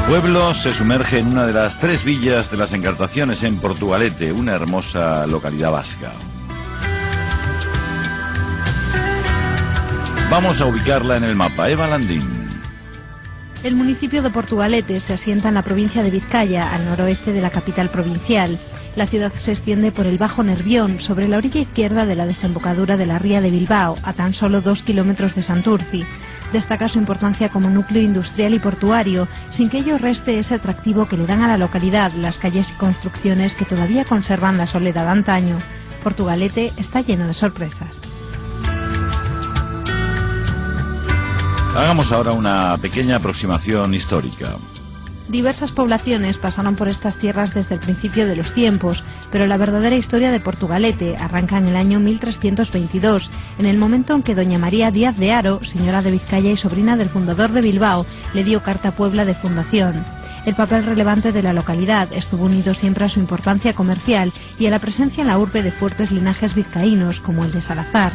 Pueblo se sumerge en una de las 3 villas de las Encartaciones en Portugalete, una hermosa localidad vasca. Vamos a ubicarla en el mapa. Eva Landín. El municipio de Portugalete se asienta en la provincia de Vizcaya, al noroeste de la capital provincial. La ciudad se extiende por el Bajo Nervión, sobre la orilla izquierda de la desembocadura de la ría de Bilbao, a tan solo 2 kilómetros de Santurci. Destaca su importancia como núcleo industrial y portuario, sin que ello reste ese atractivo que le dan a la localidad las calles y construcciones que todavía conservan la soledad de antaño. Portugalete está lleno de sorpresas. Hagamos ahora una pequeña aproximación histórica. Diversas poblaciones pasaron por estas tierras desde el principio de los tiempos, pero la verdadera historia de Portugalete arranca en el año 1322, en el momento en que doña María Díaz de Haro, señora de Vizcaya y sobrina del fundador de Bilbao, le dio carta a Puebla de fundación. El papel relevante de la localidad estuvo unido siempre a su importancia comercial y a la presencia en la urbe de fuertes linajes vizcaínos, como el de Salazar.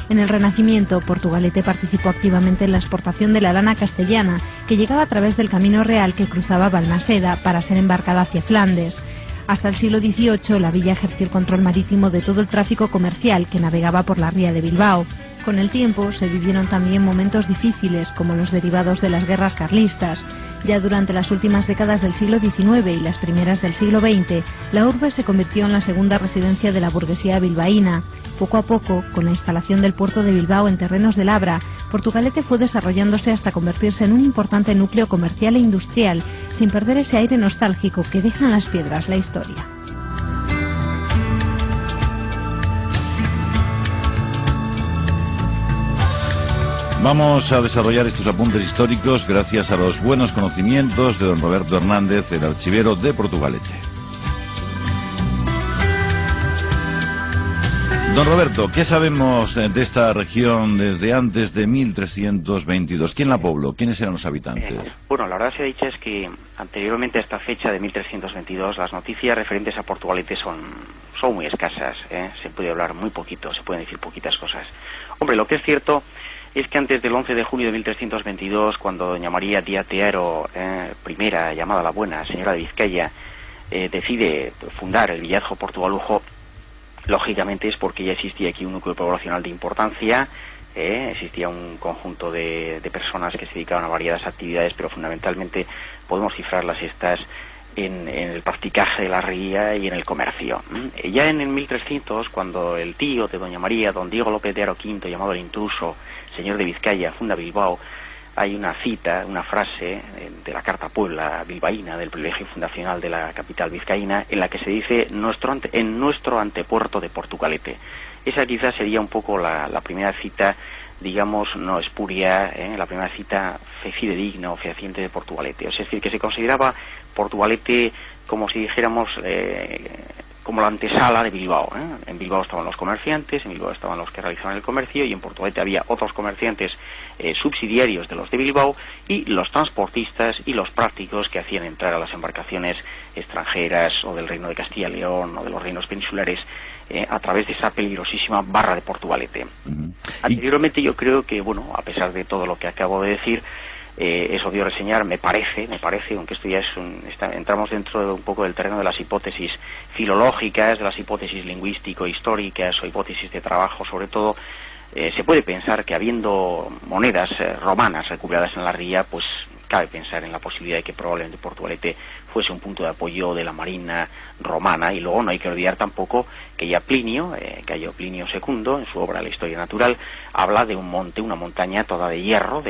En el Renacimiento, Portugalete participó activamente en la exportación de la lana castellana, que llegaba a través del camino real que cruzaba Balmaseda para ser embarcada hacia Flandes. Hasta el siglo XVIII, la villa ejerció el control marítimo de todo el tráfico comercial que navegaba por la ría de Bilbao. Con el tiempo, se vivieron también momentos difíciles, como los derivados de las guerras carlistas. Ya durante las últimas décadas del siglo XIX y las primeras del siglo XX, la urbe se convirtió en la segunda residencia de la burguesía bilbaína. Poco a poco, con la instalación del puerto de Bilbao en terrenos de labra, Portugalete fue desarrollándose hasta convertirse en un importante núcleo comercial e industrial, sin perder ese aire nostálgico que dejan las piedras la historia. Vamos a desarrollar estos apuntes históricos gracias a los buenos conocimientos de don Roberto Hernández, el archivero de Portugalete. Don Roberto, ¿qué sabemos de esta región desde antes de 1322? ¿Quién la pobló? ¿Quiénes eran los habitantes? Bueno, la verdad se ha dicho es que anteriormente a esta fecha de 1322 las noticias referentes a Portugalete son muy escasas, se puede hablar muy poquito, se pueden decir poquitas cosas. Hombre, lo que es cierto es que antes del 11 de junio de 1322, cuando doña María Díaz de Haro, primera llamada la Buena, señora de Vizcaya, decide fundar el villazo Portugalujo, lógicamente es porque ya existía aquí un núcleo poblacional de importancia, existía un conjunto de personas que se dedicaban a variadas actividades, pero fundamentalmente podemos cifrarlas estas en el practicaje de la ría y en el comercio. Ya en el 1300, cuando el tío de doña María, don Diego López de Haro V, llamado el Intruso, señor de Vizcaya, funda Bilbao, hay una cita, una frase de la Carta Puebla bilbaína, del privilegio fundacional de la capital vizcaína, en la que se dice en nuestro antepuerto de Portugalete. Esa quizás sería un poco la primera cita, digamos, no espuria, la primera cita fidedigna o fehaciente de Portugalete. Es decir, que se consideraba Portugalete como si dijéramos como la antesala de Bilbao. En Bilbao estaban los comerciantes, en Bilbao estaban los que realizaban el comercio, y en Portugalete había otros comerciantes subsidiarios de los de Bilbao, y los transportistas y los prácticos que hacían entrar a las embarcaciones extranjeras o del Reino de Castilla y León o de los reinos peninsulares a través de esa peligrosísima barra de Portugalete. Anteriormente yo creo que, bueno, a pesar de todo lo que acabo de decir, es obvio reseñar, me parece, aunque esto ya es entramos dentro de un poco del terreno de las hipótesis filológicas, de las hipótesis lingüístico-históricas o hipótesis de trabajo, sobre todo, se puede pensar que habiendo monedas romanas recuperadas en la ría, pues cabe pensar en la posibilidad de que probablemente Portugalete fuese un punto de apoyo de la marina romana. Y luego no hay que olvidar tampoco que ya Plinio, Cayo Plinio II, en su obra La Historia Natural, habla de un monte, una montaña toda de hierro,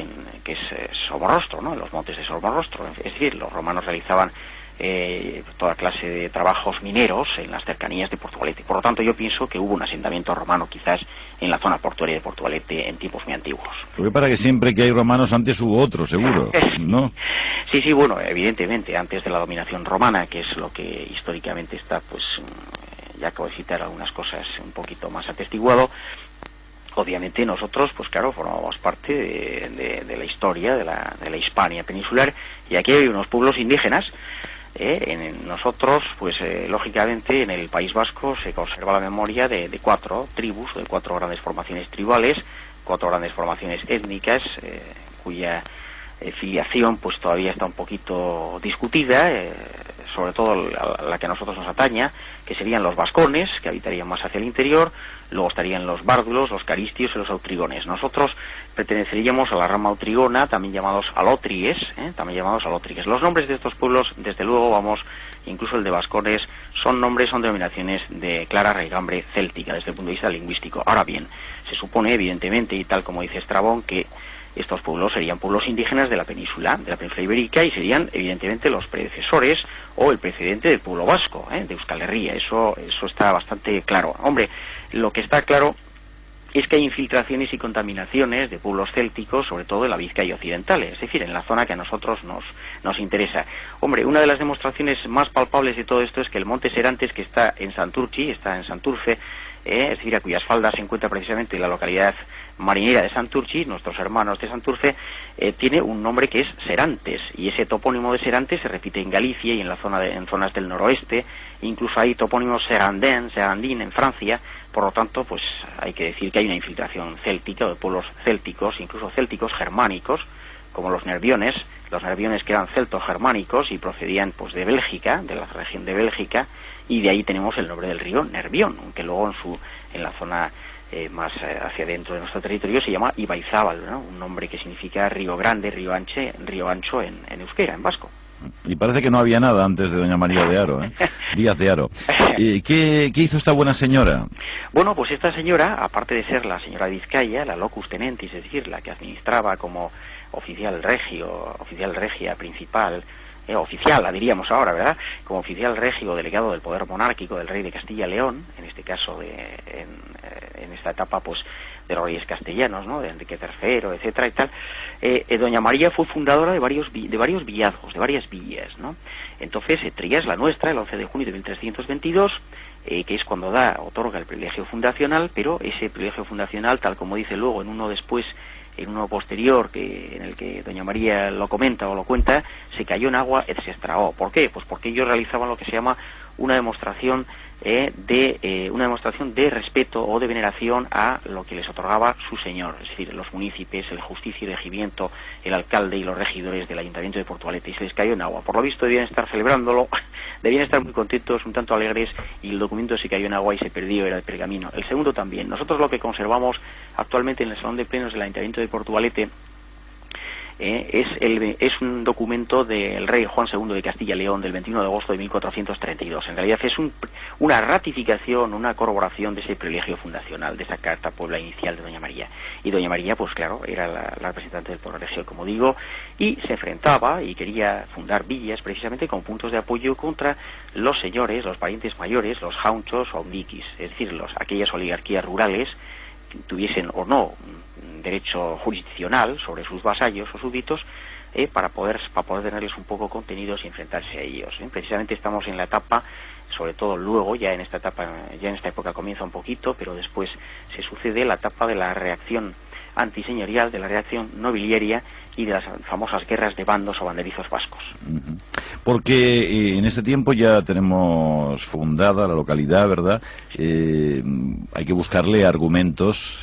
que es Somorrostro, ¿no? En los montes de Somorrostro. Es decir, los romanos realizaban toda clase de trabajos mineros en las cercanías de Portugalete. Por lo tanto, yo pienso que hubo un asentamiento romano quizás en la zona portuaria de Portugalete en tiempos muy antiguos. Porque para que siempre que hay romanos antes hubo otros, seguro, ¿no? Sí, bueno, evidentemente, antes de la dominación romana, que es lo que históricamente está, pues, ya acabo de citar algunas cosas un poquito más atestiguado. Obviamente nosotros, pues claro, formamos parte de la historia de la Hispania peninsular, y aquí hay unos pueblos indígenas. En nosotros, pues lógicamente en el País Vasco se conserva la memoria de 4 tribus, de 4 grandes formaciones tribales, 4 grandes formaciones étnicas, cuya filiación pues todavía está un poquito discutida, sobre todo la que a nosotros nos ataña, que serían los vascones, que habitarían más hacia el interior. Luego estarían los bárdulos, los caristios y los autrigones. Nosotros perteneceríamos a la rama autrigona, también llamados alótrigues, también llamados alótrigues. Los nombres de estos pueblos, desde luego, incluso el de vascones, son denominaciones de clara raigambre céltica desde el punto de vista lingüístico. Ahora bien, se supone, evidentemente, y tal como dice Estrabón, que estos pueblos serían pueblos indígenas de la península ibérica, y serían, evidentemente, los predecesores o el precedente del pueblo vasco, de Euskal Herria. Eso está bastante claro. Hombre, lo que está claro es que hay infiltraciones y contaminaciones de pueblos célticos, sobre todo en la Vizcaya occidental, es decir, en la zona que a nosotros nos interesa. Hombre, una de las demostraciones más palpables de todo esto es que el monte Serantes, que está en Santurchi, está en Santurce, es decir, a cuyas faldas se encuentra precisamente la localidad marinera de Santurchi, nuestros hermanos de Santurce, tiene un nombre que es Serantes, y ese topónimo de Serantes se repite en Galicia y en zonas del noroeste. Incluso hay topónimos Serandín en Francia. Por lo tanto, pues hay que decir que hay una infiltración céltica, de pueblos célticos, incluso célticos germánicos, como los nerviones que eran celto-germánicos y procedían pues de Bélgica, de la región de Bélgica, y de ahí tenemos el nombre del río Nervión, aunque luego en la zona más hacia dentro de nuestro territorio se llama Ibaizábal, ¿no? Un nombre que significa río grande, río ancho en euskera, en vasco. Y parece que no había nada antes de doña María de Haro, Díaz de Haro. ¿Qué hizo esta buena señora? Bueno, pues esta señora, aparte de ser la señora de Vizcaya, la locus tenentis, es decir, la que administraba como oficial regia principal, oficial, la diríamos ahora, ¿verdad? Como oficial regio delegado del poder monárquico del rey de Castilla y León, en este caso en esta etapa pues de los reyes castellanos, ¿no? De Enrique III, etcétera y tal. Doña María fue fundadora de varios villazgos, de varias villas, ¿no? Entonces, entre ellas la nuestra, el 11 de junio de 1322, que es cuando otorga el privilegio fundacional, pero ese privilegio fundacional, tal como dice luego en uno posterior, en el que doña María lo comenta o lo cuenta, se cayó en agua et se estragó. ¿Por qué? Pues porque ellos realizaban lo que se llama una demostración de respeto o de veneración a lo que les otorgaba su señor, es decir, los municipios, el justicia y regimiento, el alcalde y los regidores del ayuntamiento de Portugalete, y se les cayó en agua. Por lo visto debían estar celebrándolo, debían estar muy contentos, un tanto alegres, y el documento se cayó en agua y se perdió, era el pergamino. El segundo también. Nosotros lo que conservamos actualmente en el Salón de Plenos del ayuntamiento de Portugalete es un documento del rey Juan II de Castilla y León del 21 de agosto de 1432. En realidad es una ratificación, una corroboración de ese privilegio fundacional, de esa Carta Puebla inicial de doña María. Y doña María, pues claro, era la representante del pueblo regio, como digo, y se enfrentaba y quería fundar villas precisamente como puntos de apoyo contra los señores, los parientes mayores, los jaunchos o undiquis, es decir, aquellas oligarquías rurales que tuviesen o no derecho jurisdiccional sobre sus vasallos o súbditos, para poder tenerles un poco contenidos y enfrentarse a ellos. Precisamente estamos en la etapa, sobre todo luego, ya en esta época comienza un poquito, pero después se sucede la etapa de la reacción antiseñorial, de la reacción nobiliaria y de las famosas guerras de bandos o banderizos vascos. Porque en este tiempo ya tenemos fundada la localidad, ¿verdad? Hay que buscarle argumentos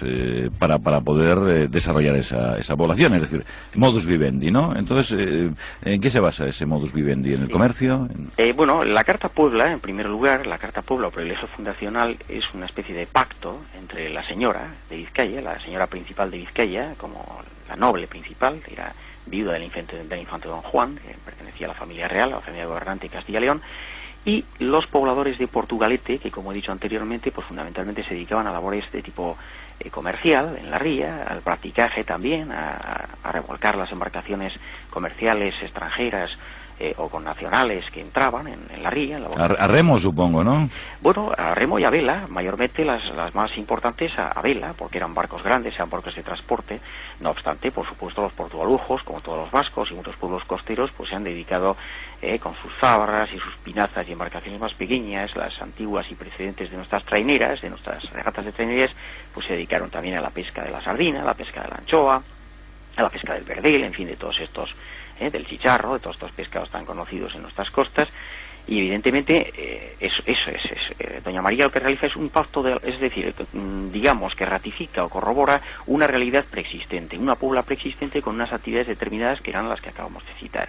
para poder desarrollar esa población, es decir, modus vivendi, ¿no? Entonces, ¿en qué se basa ese modus vivendi? ¿En el comercio? Bueno, la Carta Puebla, en primer lugar, la Carta Puebla o privilegio fundacional es una especie de pacto entre la señora de Vizcaya, la señora principal de Vizcaya, como la noble principal, era viuda del infante don Juan, que pertenecía a la familia real, a la familia gobernante de Castilla y León, y los pobladores de Portugalete, que como he dicho anteriormente, pues fundamentalmente se dedicaban a labores de tipo comercial en la ría, al practicaje también, a revolcar las embarcaciones comerciales extranjeras o con nacionales que entraban en la ría. A remo, supongo, ¿no? Bueno, a remo y a vela, mayormente las más importantes a vela, porque eran barcos grandes, eran barcos de transporte. No obstante, por supuesto, los portugalujos, como todos los vascos y muchos pueblos costeros, pues se han dedicado con sus zabras y sus pinazas y embarcaciones más pequeñas, las antiguas y precedentes de nuestras traineras, de nuestras regatas de traineras, pues se dedicaron también a la pesca de la sardina, a la pesca de la anchoa, a la pesca del verdel, en fin, de todos estos, del chicharro, de todos estos pescados tan conocidos en nuestras costas. Y evidentemente doña María lo que realiza es un pacto, es decir, digamos que ratifica o corrobora una realidad preexistente, una puebla preexistente con unas actividades determinadas que eran las que acabamos de citar.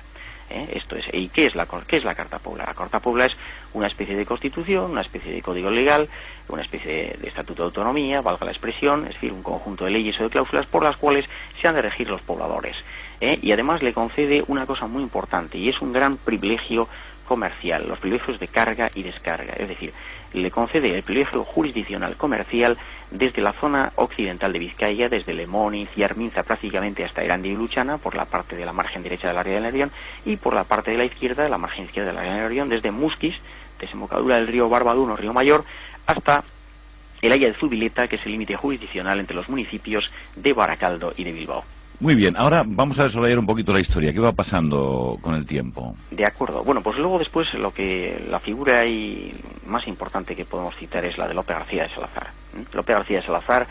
Esto es, ¿y qué es la Carta Puebla? La Carta Puebla es una especie de constitución, una especie de código legal, una especie de estatuto de autonomía, valga la expresión, es decir, un conjunto de leyes o de cláusulas por las cuales se han de regir los pobladores. Y además le concede una cosa muy importante, y es un gran privilegio comercial, los privilegios de carga y descarga, es decir, le concede el privilegio jurisdiccional comercial desde la zona occidental de Vizcaya, desde Lemón y Arminza prácticamente hasta Erandio y Luchana, por la parte de la margen derecha del área del Nervión, y por la parte de la izquierda, de la margen izquierda del área del Nervión, desde Musquis, desembocadura del río Barbaduno, río Mayor, hasta el Haya de Zubileta, que es el límite jurisdiccional entre los municipios de Baracaldo y de Bilbao. Muy bien, ahora vamos a desarrollar un poquito la historia. ¿Qué va pasando con el tiempo? De acuerdo. Bueno, pues luego después la figura más importante que podemos citar es la de Lope García de Salazar. Lope García de Salazar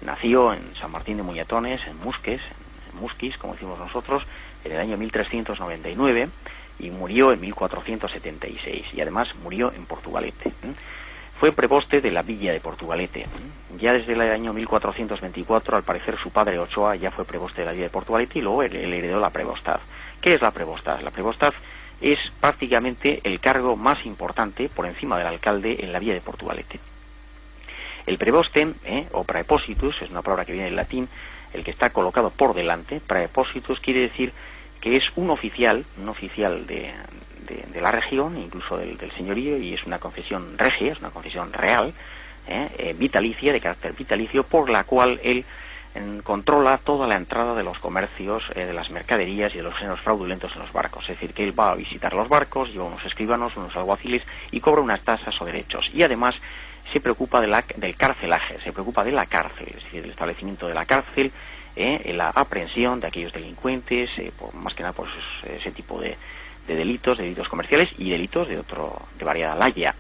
nació en San Martín de Muñatones, en Musquis, como decimos nosotros, en el año 1399 y murió en 1476. Y además murió en Portugalete. Fue preboste de la villa de Portugalete. Ya desde el año 1424, al parecer su padre Ochoa ya fue preboste de la villa de Portugalete y luego él heredó la prebostad. ¿Qué es la prebostad? La prebostad es prácticamente el cargo más importante por encima del alcalde en la villa de Portugalete. El preboste, o praepositus, es una palabra que viene del latín, el que está colocado por delante. Praepositus quiere decir que es un oficial de la región, incluso del señorío, y es una concesión regia, es una concesión real, vitalicia, de carácter vitalicio, por la cual él controla toda la entrada de los comercios, de las mercaderías y de los géneros fraudulentos en los barcos. Es decir, que él va a visitar los barcos, lleva unos escribanos, unos alguaciles y cobra unas tasas o derechos. Y además se preocupa del carcelaje, se preocupa de la cárcel, es decir, del establecimiento de la cárcel, la aprehensión de aquellos delincuentes, más que nada por ese tipo de delitos comerciales y delitos de variada laya.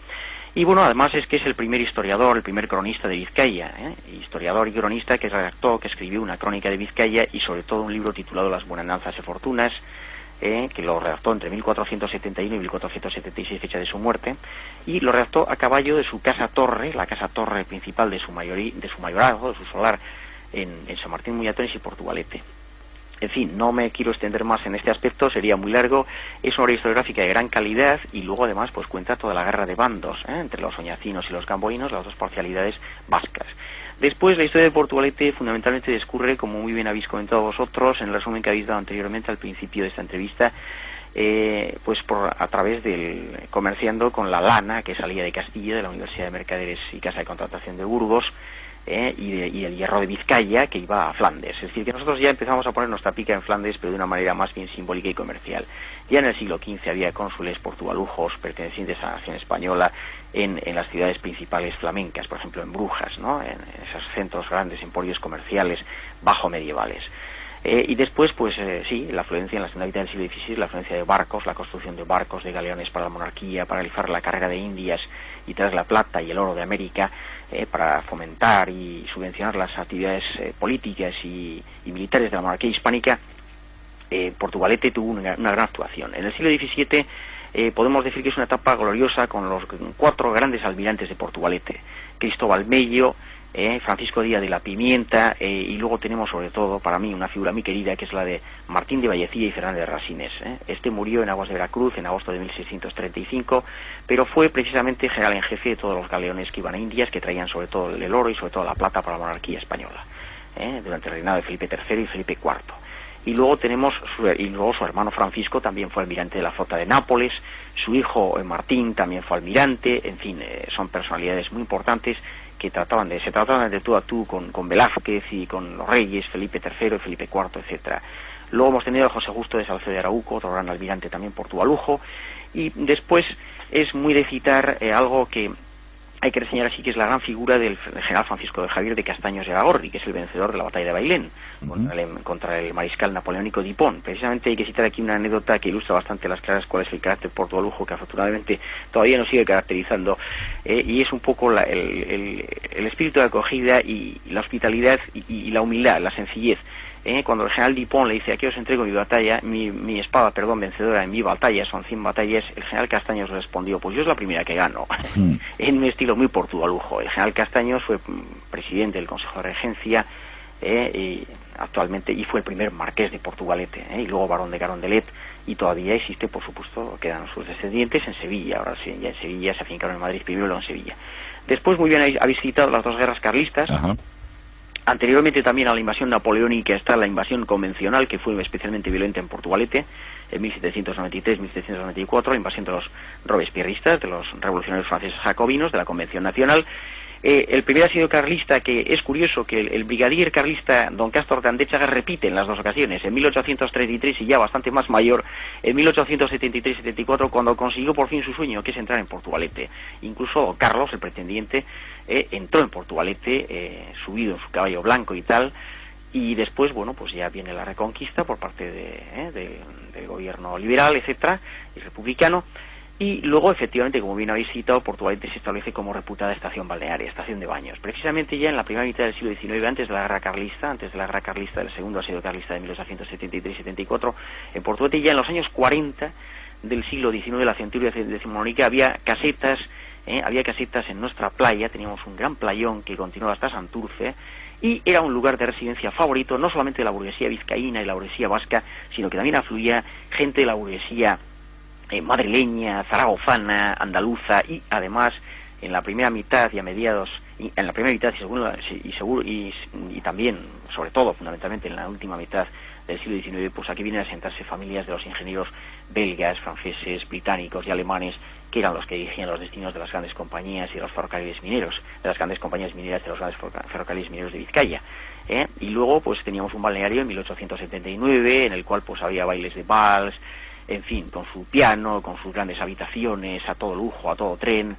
Y bueno, además es que es el primer historiador, el primer cronista de Vizcaya, historiador y cronista que escribió una crónica de Vizcaya y sobre todo un libro titulado Las Buenandanzas y Fortunas, que lo redactó entre 1471 y 1476, fecha de su muerte, y lo redactó a caballo de su casa torre, la casa torre principal de su mayorazgo, de su solar, en San Martín Muñatones y Portugalete. En fin, no me quiero extender más en este aspecto, sería muy largo. Es una obra historiográfica de gran calidad y luego además pues cuenta toda la guerra de bandos entre los oñacinos y los gamboínos, las dos parcialidades vascas. Después la historia de Portugalete fundamentalmente discurre, como muy bien habéis comentado vosotros, en el resumen que habéis dado anteriormente al principio de esta entrevista, pues a través del comerciando con la lana que salía de Castilla, de la Universidad de Mercaderes y Casa de Contratación de Burgos, y el hierro de Vizcaya que iba a Flandes. Es decir, que nosotros ya empezamos a poner nuestra pica en Flandes, pero de una manera más bien simbólica y comercial. Ya en el siglo XV había cónsules portugalujos pertenecientes a la nación española en las ciudades principales flamencas, por ejemplo en Brujas, ¿no? En esos centros grandes, emporios comerciales bajo medievales. Y después, pues sí, la afluencia en la segunda mitad del siglo XVI, la afluencia de barcos, la construcción de barcos, de galeones para la monarquía, para realizar la carga de Indias y traer la plata y el oro de América, para fomentar y subvencionar las actividades políticas y militares de la monarquía hispánica. Portugalete tuvo una gran actuación. En el siglo XVII podemos decir que es una etapa gloriosa con los 4 grandes almirantes de Portugalete: Cristóbal Mello, Francisco Díaz de la Pimienta, y luego tenemos sobre todo para mí una figura muy querida que es la de Martín de Vallecilla y Fernández de Rasines. Este murió en aguas de Veracruz en agosto de 1635, pero fue precisamente general en jefe de todos los galeones que iban a Indias, que traían sobre todo el oro y sobre todo la plata para la monarquía española, durante el reinado de Felipe III y Felipe IV. Y luego tenemos su hermano Francisco también fue almirante de la flota de Nápoles, su hijo Martín también fue almirante. En fin, son personalidades muy importantes que se trataban de tú a tú con Velázquez y con los reyes, Felipe III, Felipe IV, etcétera. Luego hemos tenido a José Justo de Salcedo de Arauco, otro gran almirante también portugalujo, y después es muy de citar algo que hay que reseñar así, que es la gran figura del general Francisco de Javier de Castaños de Agorri, que es el vencedor de la batalla de Bailén, contra el mariscal napoleónico Dipón. Precisamente hay que citar aquí una anécdota que ilustra bastante a las claras cuál es el carácter portugalujo, que afortunadamente todavía nos sigue caracterizando, y es un poco el espíritu de acogida y la hospitalidad y la humildad, la sencillez. cuando el general Dupont le dice: aquí os entrego mi espada, vencedora en mi batalla, son 100 batallas, el general Castaños respondió: pues yo es la primera que gano, en un estilo muy portugalujo. El general Castaños fue presidente del Consejo de Regencia, actualmente, y fue el primer marqués de Portugalete, y luego barón de Carondelet, y todavía existe, por supuesto, quedan sus descendientes en Sevilla. Ahora sí, ya en Sevilla, se afincaron en Madrid primero, luego en Sevilla. Después, muy bien, habéis citado las dos guerras carlistas. Ajá. Anteriormente también a la invasión napoleónica está la invasión convencional, que fue especialmente violenta en Portugalete, en 1793-1794, la invasión de los robespierristas, de los revolucionarios franceses jacobinos, de la Convención Nacional. El primer asirio carlista, que es curioso que el brigadier carlista don Castor de Andéchaga repite en las dos ocasiones, en 1833 y ya bastante más mayor, en 1873-74, cuando consiguió por fin su sueño, que es entrar en Portugalete. Incluso don Carlos, el pretendiente, entró en Portugalete, subido en su caballo blanco y tal, y después, bueno, pues ya viene la reconquista por parte del gobierno liberal, etcétera, y republicano. Y luego, efectivamente, como bien habéis citado, Portugalete se establece como reputada estación balnearia, estación de baños. Precisamente ya en la primera mitad del siglo XIX, antes de la guerra carlista, del segundo asedio carlista de 1873-74, en Portugalete ya en los años 40 del siglo XIX, la centuria decimonónica, había casetas en nuestra playa, teníamos un gran playón que continuaba hasta Santurce, y era un lugar de residencia favorito, no solamente de la burguesía vizcaína y la burguesía vasca, sino que también afluía gente de la burguesía madrileña, zaragozana, andaluza, y además en la primera mitad y a mediados, y también, sobre todo, fundamentalmente en la última mitad del siglo XIX, pues aquí vienen a sentarse familias de los ingenieros belgas, franceses, británicos y alemanes, que eran los que dirigían los destinos de las grandes compañías y de los ferrocarriles mineros, de las grandes compañías mineras y de los grandes ferrocarriles mineros de Vizcaya. Y luego pues teníamos un balneario en 1879, en el cual pues había bailes de vals, en fin, con su piano, con sus grandes habitaciones, a todo lujo, a todo tren,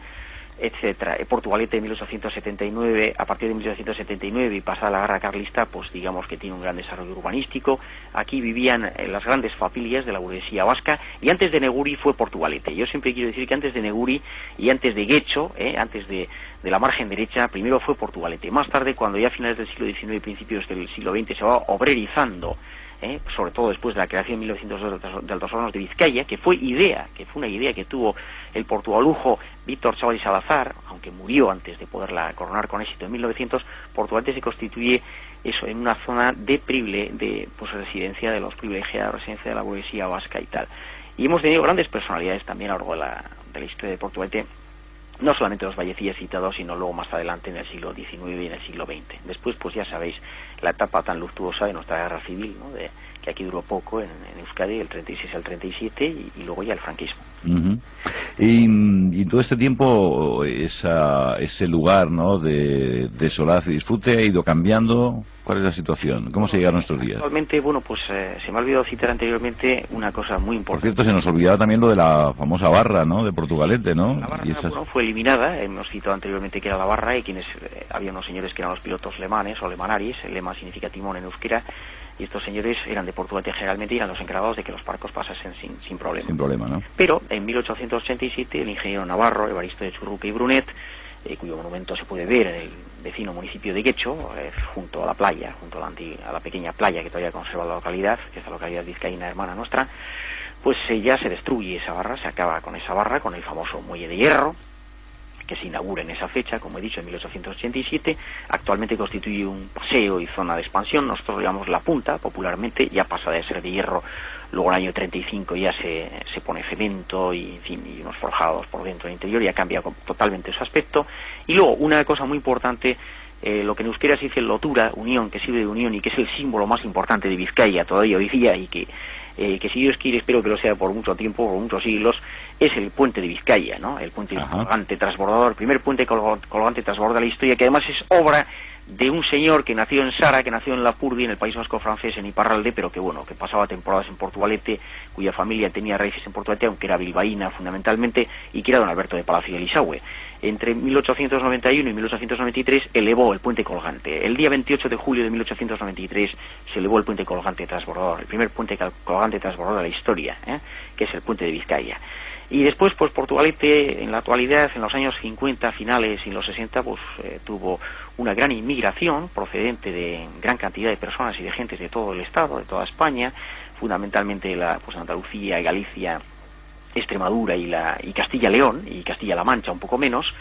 etcétera. Portugalete en 1879, a partir de 1879 y pasada la guerra carlista, pues digamos que tiene un gran desarrollo urbanístico. Aquí vivían las grandes familias de la burguesía vasca, y antes de Neguri fue Portugalete. Yo siempre quiero decir que antes de Neguri y antes de Guecho, antes de la margen derecha, primero fue Portugalete. Más tarde, cuando ya a finales del siglo XIX y principios del siglo XX se va obrerizando, sobre todo después de la creación en 1902 de Altos Hornos de Vizcaya, que fue una idea que tuvo el portugalujo Víctor Chaval y Salazar, aunque murió antes de poderla coronar con éxito en 1900. Portugalete se constituye eso en una zona de residencia de los privilegiados, residencia de la burguesía vasca y tal. Y hemos tenido grandes personalidades también a lo largo de la historia de Portugalete, no solamente los vallecillas citados, sino luego más adelante en el siglo XIX y en el siglo XX. Después, pues ya sabéis, la etapa tan luctuosa de nuestra guerra civil, ¿no? Que aquí duró poco en Euskadi, el 36 al 37, y luego ya el franquismo. Uh-huh. Y todo este tiempo ese lugar, ¿no?, de solaz y disfrute ha ido cambiando. ¿Cuál es la situación? ¿Cómo se llega a nuestros días? Actualmente, bueno, pues se me ha olvidado citar anteriormente una cosa muy importante. Por cierto, se nos olvidaba también lo de la famosa barra, ¿no?, de Portugalete, ¿no? La barra, fue eliminada. Hemos citado anteriormente que era la barra, y había unos señores que eran los pilotos lemanes o lemanaris. El lema significa timón en euskera, y estos señores eran de Portugalete generalmente, y eran los encargados de que los barcos pasasen sin problema. Sin problema, ¿no? Pero en 1887 el ingeniero navarro Evaristo de Churruca y Brunet, cuyo monumento se puede ver en el vecino municipio de Guecho, junto a la playa, junto a la pequeña playa que todavía conserva la localidad, que es la localidad vizcaína hermana nuestra, pues ya se destruye esa barra, se acaba con esa barra, con el famoso muelle de hierro, que se inaugura en esa fecha, como he dicho, en 1887. Actualmente constituye un paseo y zona de expansión. Nosotros llamamos La Punta, popularmente. Ya pasa de ser de hierro, luego en el año 35 ya se pone cemento y, en fin, y unos forjados por dentro e interior, ya cambia totalmente su aspecto. Y luego, una cosa muy importante, lo que en euskera se dice lotura, unión, que sirve de unión y que es el símbolo más importante de Vizcaya todavía hoy día, y que si Dios quiere, espero que lo sea por mucho tiempo, por muchos siglos, es el puente de Vizcaya, ¿no? El puente colgante transbordador, el primer puente colgante transbordador de la historia, que además es obra de un señor que nació en Sara, que nació en Lapurdi, en el País Vasco francés, en Iparralde, pero que bueno, que pasaba temporadas en Portugalete, cuya familia tenía raíces en Portugalete, aunque era bilbaína fundamentalmente, y que era don Alberto de Palacio de Elisagüe. Entre 1891 y 1893 elevó el puente colgante. El día 28 de julio de 1893 se elevó el puente colgante transbordador, el primer puente colgante transbordador de la historia, que es el puente de Vizcaya. Y después, pues Portugalete, en la actualidad, en los años 50 finales y en los 60, pues tuvo una gran inmigración procedente de gran cantidad de personas y de gentes de todo el Estado, de toda España, fundamentalmente pues Andalucía, Galicia, Extremadura y Castilla-León y Castilla-La Mancha un poco menos.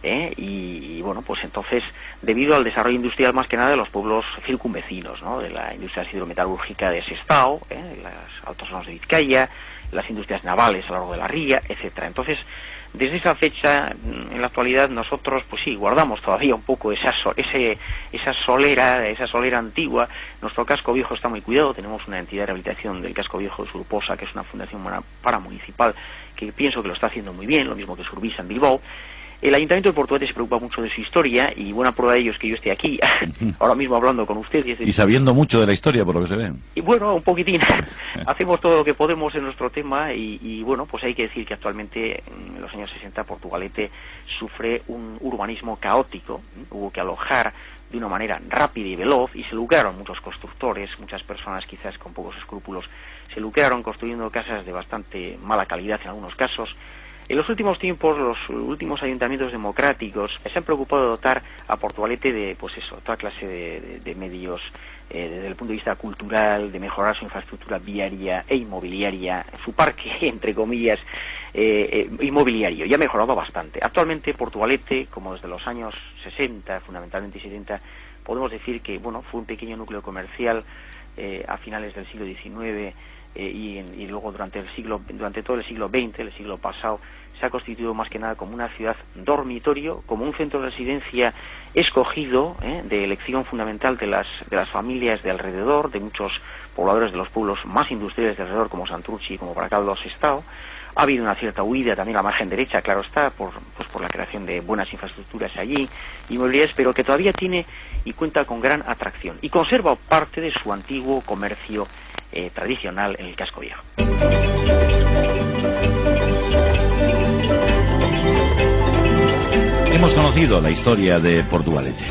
Y bueno, pues entonces, debido al desarrollo industrial más que nada de los pueblos circunvecinos, ¿no?, de la industria hidrometalúrgica de Sestao, las Altos Hornos de Vizcaya, las industrias navales a lo largo de la ría, etcétera. Entonces, desde esa fecha, en la actualidad, nosotros, pues sí, guardamos todavía un poco esa solera antigua. Nuestro casco viejo está muy cuidado. Tenemos una entidad de rehabilitación del casco viejo de Surposa, que es una fundación paramunicipal, que pienso que lo está haciendo muy bien, lo mismo que Survisa en Bilbao. El Ayuntamiento de Portugalete se preocupa mucho de su historia, y buena prueba de ello es que yo esté aquí, ahora mismo hablando con usted. Y sabiendo mucho de la historia, por lo que se ve. Y bueno, un poquitín. Hacemos todo lo que podemos en nuestro tema, y bueno, pues hay que decir que actualmente, en los años 60, Portugalete sufre un urbanismo caótico. Hubo que alojar de una manera rápida y veloz, y se lucraron muchos constructores, muchas personas quizás con pocos escrúpulos, se lucraron construyendo casas de bastante mala calidad en algunos casos. En los últimos tiempos, los últimos ayuntamientos democráticos se han preocupado de dotar a Portugalete de, pues eso, toda clase de medios desde el punto de vista cultural, de mejorar su infraestructura viaria e inmobiliaria, su parque, entre comillas, inmobiliario, y ha mejorado bastante. Actualmente Portugalete, como desde los años 60, fundamentalmente 70, podemos decir que, bueno, fue un pequeño núcleo comercial a finales del siglo XIX, y luego durante todo el siglo XX, el siglo pasado, se ha constituido más que nada como una ciudad dormitorio, como un centro de residencia escogido, de elección fundamental de las familias de alrededor, de muchos pobladores de los pueblos más industriales de alrededor, como Santurchi y como Baracaldo, Sestao. Ha habido una cierta huida también a la margen derecha, claro está, por la creación de buenas infraestructuras allí, inmobiliarias, pero que todavía tiene y cuenta con gran atracción, y conserva parte de su antiguo comercio tradicional en el casco viejo. Hemos conocido la historia de Portugalete.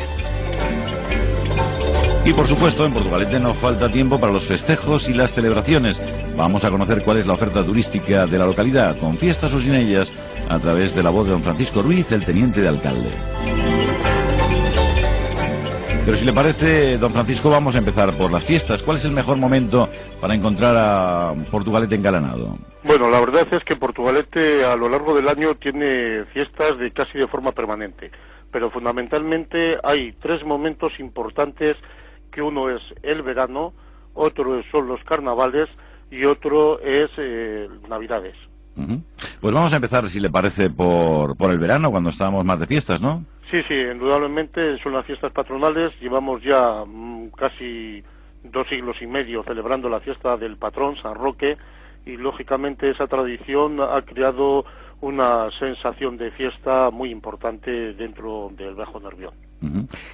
Y por supuesto, en Portugalete no falta tiempo para los festejos y las celebraciones. Vamos a conocer cuál es la oferta turística de la localidad, con fiestas o sin ellas, a través de la voz de don Francisco Ruiz, el teniente de alcalde. Pero si le parece, don Francisco, vamos a empezar por las fiestas. ¿Cuál es el mejor momento para encontrar a Portugalete engalanado? Bueno, la verdad es que Portugalete a lo largo del año tiene fiestas casi de forma permanente, pero fundamentalmente hay tres momentos importantes, que uno es el verano, otro son los carnavales y otro es Navidades. Pues vamos a empezar, si le parece, por el verano, cuando estábamos más de fiestas, ¿no? Sí, indudablemente son las fiestas patronales. Llevamos ya casi 2 siglos y medio celebrando la fiesta del patrón, San Roque, y lógicamente esa tradición ha creado una sensación de fiesta muy importante dentro del Bajo Nervión.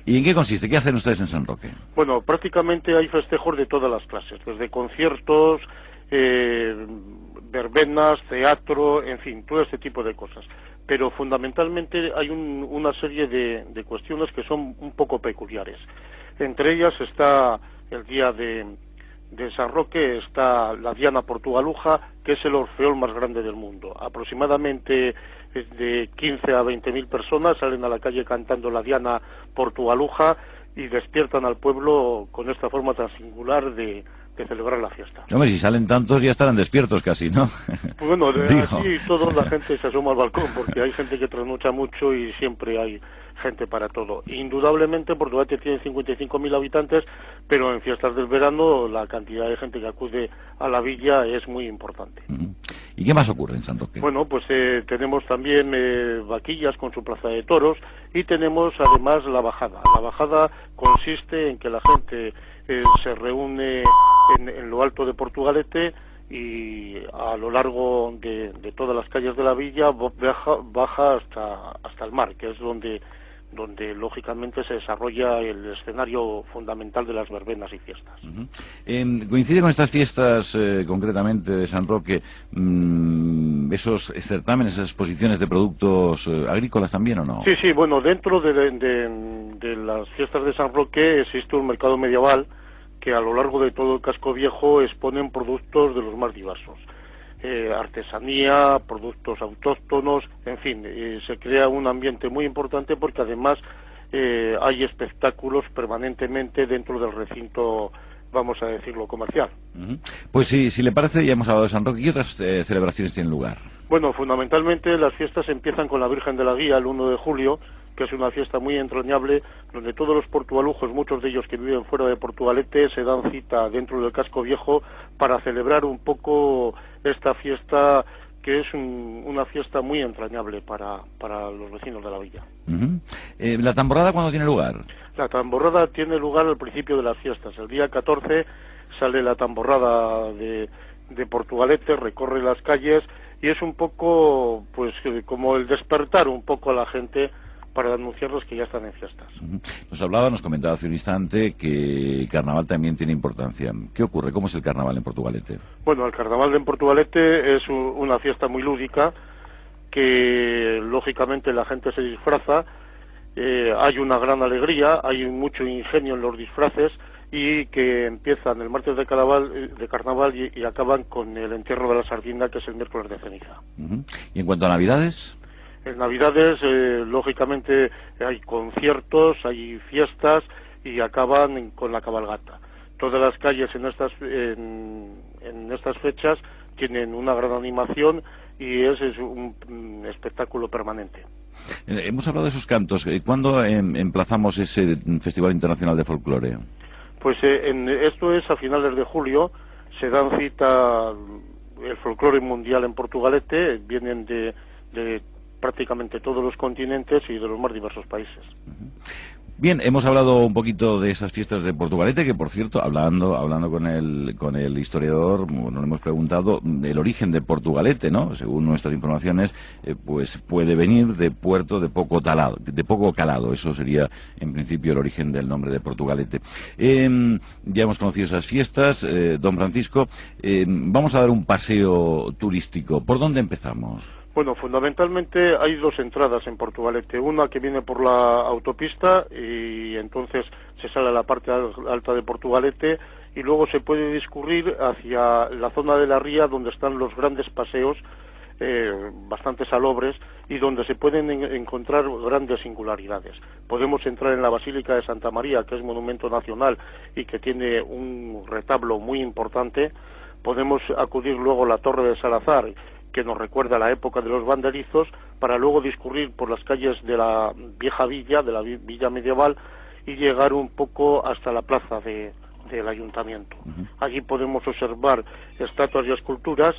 ¿Y en qué consiste? ¿Qué hacen ustedes en San Roque? Bueno, prácticamente hay festejos de todas las clases, desde conciertos, verbenas, teatro, en fin, todo este tipo de cosas. Pero fundamentalmente hay una serie de cuestiones que son un poco peculiares. Entre ellas está el día de San Roque, está la Diana Portugaluja, que es el orfeón más grande del mundo. Aproximadamente de 15 a 20.000 personas salen a la calle cantando la Diana Portugaluja y despiertan al pueblo con esta forma tan singular de celebrar la fiesta. Hombre, si salen tantos ya estarán despiertos casi, ¿no? Bueno, aquí toda la gente se asoma al balcón, porque hay gente que trasnocha mucho y siempre hay gente para todo. Indudablemente Portugalete tiene 55.000 habitantes, pero en fiestas del verano la cantidad de gente que acude a la villa es muy importante. ¿Y qué más ocurre en San Roque? Bueno, pues tenemos también vaquillas con su plaza de toros, y tenemos además la bajada. La bajada consiste en que la gente se reúne en lo alto de Portugalete, y a lo largo de todas las calles de la villa baja hasta el mar, que es donde lógicamente se desarrolla el escenario fundamental de las verbenas y fiestas. ¿Coincide con estas fiestas concretamente de San Roque esos certámenes, esas exposiciones de productos agrícolas también, o no? Sí, bueno, dentro de las fiestas de San Roque existe un mercado medieval que a lo largo de todo el casco viejo exponen productos de los más diversos. artesanía, productos autóctonos, en fin, se crea un ambiente muy importante porque además hay espectáculos permanentemente dentro del recinto, vamos a decirlo, comercial. Pues si le parece, ya hemos hablado de San Roque. ¿Qué otras celebraciones tienen lugar? Bueno, fundamentalmente las fiestas empiezan con la Virgen de la Guía el 1 de julio, que es una fiesta muy entrañable, donde todos los portugalujos, muchos de ellos que viven fuera de Portugalete, se dan cita dentro del casco viejo para celebrar un poco esta fiesta, que es una fiesta muy entrañable para los vecinos de la villa. ¿La tamborrada cuándo tiene lugar? La tamborrada tiene lugar al principio de las fiestas. El día 14 sale la tamborrada de Portugalete, recorre las calles y es un poco, pues, como el despertar un poco a la gente para anunciarles que ya están en fiestas. Nos comentaba hace un instante que el carnaval también tiene importancia. ¿Qué ocurre? ¿Cómo es el carnaval en Portugalete? Bueno, el carnaval en Portugalete es una fiesta muy lúdica, que lógicamente la gente se disfraza, hay una gran alegría, hay mucho ingenio en los disfraces, y que empiezan el martes de carnaval y acaban con el entierro de la sardina, que es el miércoles de ceniza. ¿Y en cuanto a Navidades? En Navidades, lógicamente, hay conciertos, hay fiestas y acaban con la cabalgata. Todas las calles en estas fechas tienen una gran animación y es un espectáculo permanente. Hemos hablado de esos cantos. ¿Cuándo emplazamos ese Festival Internacional de Folclore? Pues esto es a finales de julio. Se dan cita el folclore mundial en Portugalete. Vienen de prácticamente todos los continentes y de los más diversos países. Bien, hemos hablado un poquito de esas fiestas de Portugalete, que por cierto, hablando con el historiador, bueno, le hemos preguntado el origen de Portugalete, ¿no? Según nuestras informaciones, pues puede venir de puerto de poco calado. Eso sería, en principio, el origen del nombre de Portugalete. Ya hemos conocido esas fiestas, don Francisco. Vamos a dar un paseo turístico. ¿Por dónde empezamos? Bueno, fundamentalmente hay dos entradas en Portugalete. Una que viene por la autopista y entonces se sale a la parte alta de Portugalete y luego se puede discurrir hacia la zona de la ría, donde están los grandes paseos, bastante salobres, y donde se pueden encontrar grandes singularidades. Podemos entrar en la Basílica de Santa María, que es monumento nacional y que tiene un retablo muy importante. Podemos acudir luego a la Torre de Salazar, que nos recuerda la época de los banderizos, para luego discurrir por las calles de la vieja villa, de la villa medieval, y llegar un poco hasta la plaza del ayuntamiento. Allí podemos observar estatuas y esculturas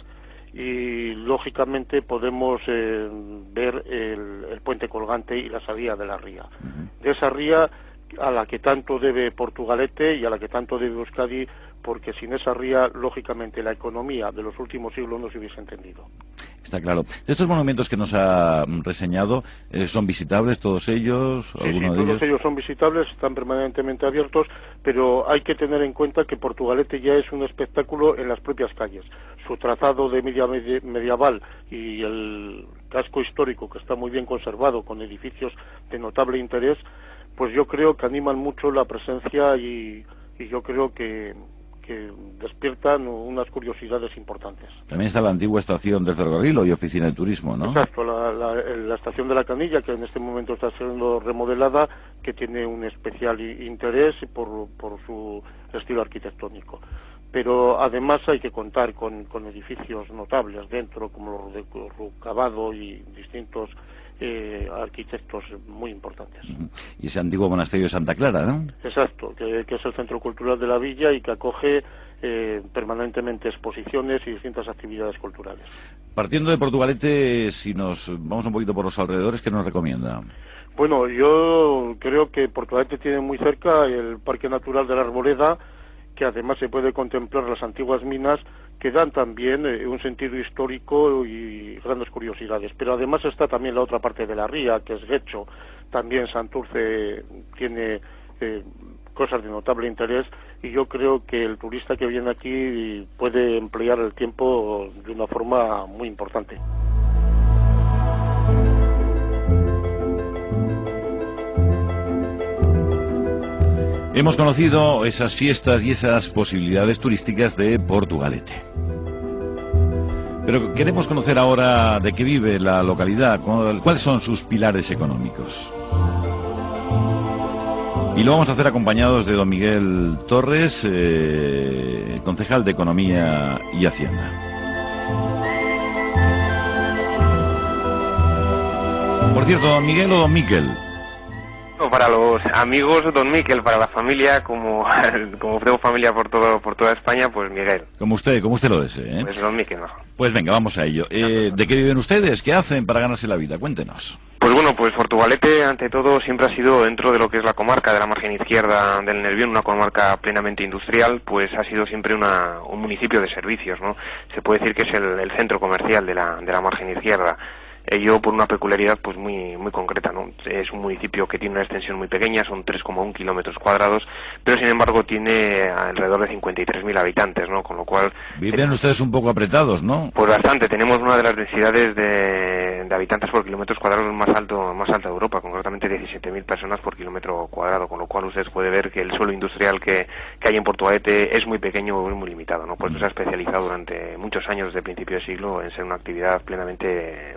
y, lógicamente, podemos ver el puente colgante y la salida de la ría. De esa ría a la que tanto debe Portugalete y a la que tanto debe Euskadi, porque sin esa ría, lógicamente, la economía de los últimos siglos no se hubiese entendido. Está claro. De estos monumentos que nos ha reseñado, ¿son visitables todos ellos? Sí, todos ellos son visitables, están permanentemente abiertos, pero hay que tener en cuenta que Portugalete ya es un espectáculo en las propias calles. Su trazado de medieval y el casco histórico, que está muy bien conservado, con edificios de notable interés, pues yo creo que animan mucho la presencia y yo creo que despiertan unas curiosidades importantes. También está la antigua estación del ferrocarril y oficina de turismo, ¿no? Exacto, la estación de la Canilla, que en este momento está siendo remodelada, que tiene un especial interés por su estilo arquitectónico. Pero además hay que contar con edificios notables dentro, como los de Rucabado y distintos arquitectos muy importantes. Y ese antiguo monasterio de Santa Clara, ¿no? Exacto, que es el centro cultural de la villa y que acoge permanentemente exposiciones y distintas actividades culturales. Partiendo de Portugalete, si nos vamos un poquito por los alrededores, ¿qué nos recomienda? Bueno, yo creo que Portugalete tiene muy cerca el Parque Natural de la Arboleda, que además se puede contemplar las antiguas minas, que dan también un sentido histórico y grandes curiosidades. Pero además está también la otra parte de la ría, que es Guecho. También Santurce tiene cosas de notable interés, y yo creo que el turista que viene aquí puede emplear el tiempo de una forma muy importante. Hemos conocido esas fiestas y esas posibilidades turísticas de Portugalete. Pero queremos conocer ahora de qué vive la localidad, cuáles son sus pilares económicos. Y lo vamos a hacer acompañados de don Miguel Torres, concejal de Economía y Hacienda. Por cierto, ¿don Miguel o don Miquel? Para los amigos, don Miquel; para la familia, como tengo familia por toda España, pues Miguel. Como usted lo desee, ¿eh? Pues don Miquel mejor. Pues venga, vamos a ello. ¿De qué viven ustedes? ¿Qué hacen para ganarse la vida? Cuéntenos. Pues bueno, pues Portugalete, ante todo, siempre ha sido, dentro de lo que es la comarca de la margen izquierda del Nervión, una comarca plenamente industrial, pues ha sido siempre un municipio de servicios, ¿no? Se puede decir que es el centro comercial de la margen izquierda. Ello por una peculiaridad pues muy concreta, ¿no? Es un municipio que tiene una extensión muy pequeña, son 3,1 kilómetros cuadrados, pero sin embargo tiene alrededor de 53.000 habitantes, ¿no? Con lo cual... Viven ustedes un poco apretados, ¿no? Pues bastante. Tenemos una de las densidades de habitantes por kilómetros cuadrados más alta de Europa, concretamente 17.000 personas por kilómetro cuadrado, con lo cual ustedes pueden ver que el suelo industrial que hay en Portugalete es muy pequeño o es muy limitado, ¿no? Por eso se ha especializado durante muchos años, desde el principio de siglo, en ser una ciudad plenamente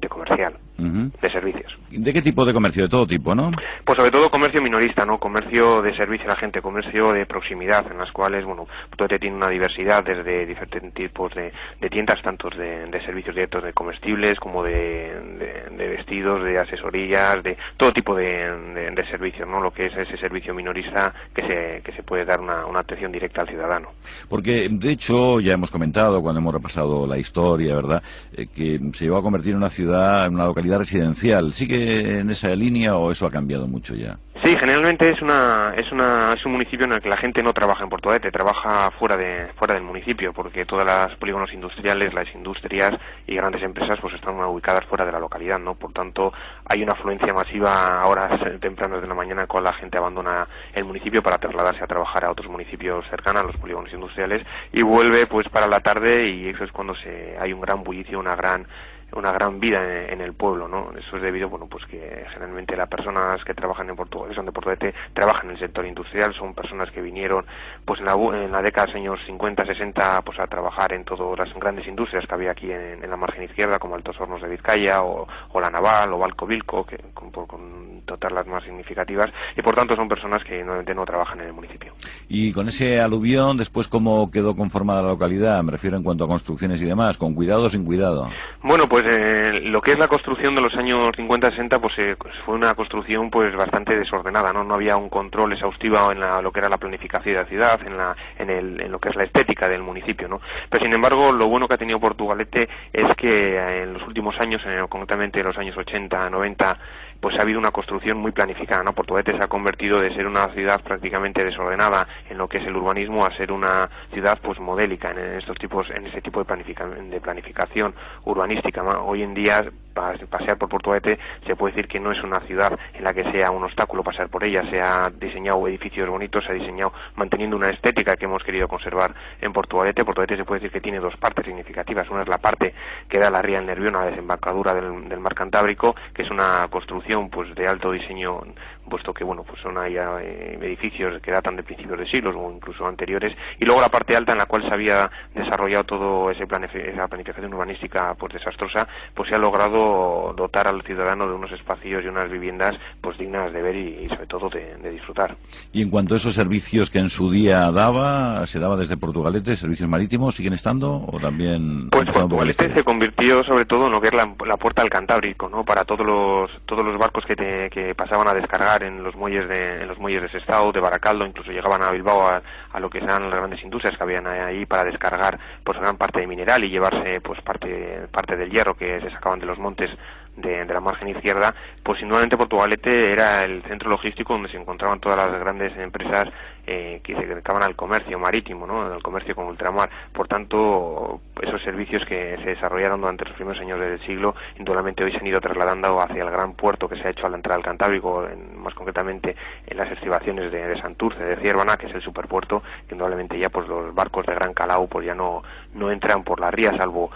comercial, de servicios. ¿De qué tipo de comercio? De todo tipo, ¿no? Pues sobre todo comercio minorista, ¿no? Comercio de servicio a la gente, comercio de proximidad, en las cuales, bueno, Portugalete tiene una diversidad desde diferentes tipos de tiendas, tanto de servicios directos de comestibles como de vestidos, de asesorías, de todo tipo de servicios, ¿no? Lo que es ese servicio minorista que se puede dar una atención directa al ciudadano. Porque, de hecho, ya hemos comentado cuando hemos repasado la historia, ¿verdad?, que se llegó a convertir en una ciudad, en una localidad residencial. ¿Sigue en esa línea o eso ha cambiado mucho ya? Sí, generalmente es un municipio en el que la gente no trabaja en Portugalete, trabaja fuera del municipio, porque todas las polígonos industriales, las industrias y grandes empresas pues están ubicadas fuera de la localidad, ¿no? Por tanto, hay una afluencia masiva a horas tempranas de la mañana cuando la gente abandona el municipio para trasladarse a trabajar a otros municipios cercanos a los polígonos industriales y vuelve pues para la tarde, y eso es cuando hay un gran bullicio, una gran vida en el pueblo, ¿no? Eso es debido, bueno, pues que generalmente las personas que trabajan en Portugalete, son de Portugalete, trabajan en el sector industrial, son personas que vinieron, pues en la década de los años 50, 60, pues a trabajar en todas las grandes industrias que había aquí en la margen izquierda, como Altos Hornos de Vizcaya, o la Naval, o Balco Vilco, que con todas las más significativas, y por tanto son personas que normalmente no trabajan en el municipio. Y con ese aluvión, después, ¿cómo quedó conformada la localidad? Me refiero en cuanto a construcciones y demás, ¿con cuidado o sin cuidado? Bueno, pues lo que es la construcción de los años 50-60, pues fue una construcción pues bastante desordenada, ¿no? No había un control exhaustivo en lo que era la planificación de la ciudad, en lo que es la estética del municipio, ¿no? Pero sin embargo, lo bueno que ha tenido Portugalete es que en los últimos años, concretamente en los años 80, 90, pues ha habido una construcción muy planificada, ¿no? Portugalete se ha convertido de ser una ciudad prácticamente desordenada en lo que es el urbanismo a ser una ciudad pues modélica en ese tipo de planificación urbanística, ¿no? Hoy en día pasear por Portugalete se puede decir que no es una ciudad en la que sea un obstáculo pasar por ella. Se ha diseñado edificios bonitos, se ha diseñado manteniendo una estética que hemos querido conservar en Portugalete. Portugalete se puede decir que tiene dos partes significativas. Una es la parte que da la ría del Nervión, a la desembocadura del mar Cantábrico, que es una construcción pues de alto diseño, puesto que bueno, pues son ahí edificios que datan de principios de siglos o incluso anteriores, y luego la parte alta en la cual se había desarrollado todo esa planificación urbanística pues desastrosa, pues se ha logrado dotar al ciudadano de unos espacios y unas viviendas pues dignas de ver y sobre todo de disfrutar. Y en cuanto a esos servicios que en su día se daba desde Portugalete, servicios marítimos, ¿siguen estando o también? Pues Portugalete se convirtió sobre todo en lo que es la puerta al Cantábrico, ¿no? Para todos los barcos que pasaban a descargar en los muelles de Sestao, de Baracaldo, incluso llegaban a Bilbao a lo que eran las grandes industrias que habían ahí para descargar pues gran parte de mineral y llevarse pues parte del hierro que se sacaban de los montes de la margen izquierda. Pues indudablemente Portugalete era el centro logístico donde se encontraban todas las grandes empresas que se dedicaban al comercio marítimo, ¿no? Al comercio con ultramar. Por tanto, esos servicios que se desarrollaron durante los primeros años del siglo, indudablemente hoy se han ido trasladando hacia el gran puerto que se ha hecho a la entrada del Cantábrico, más concretamente en las estribaciones de Santurce, de Ciervana, que es el superpuerto, que indudablemente ya pues los barcos de gran calado pues ya no entran por la ría, salvo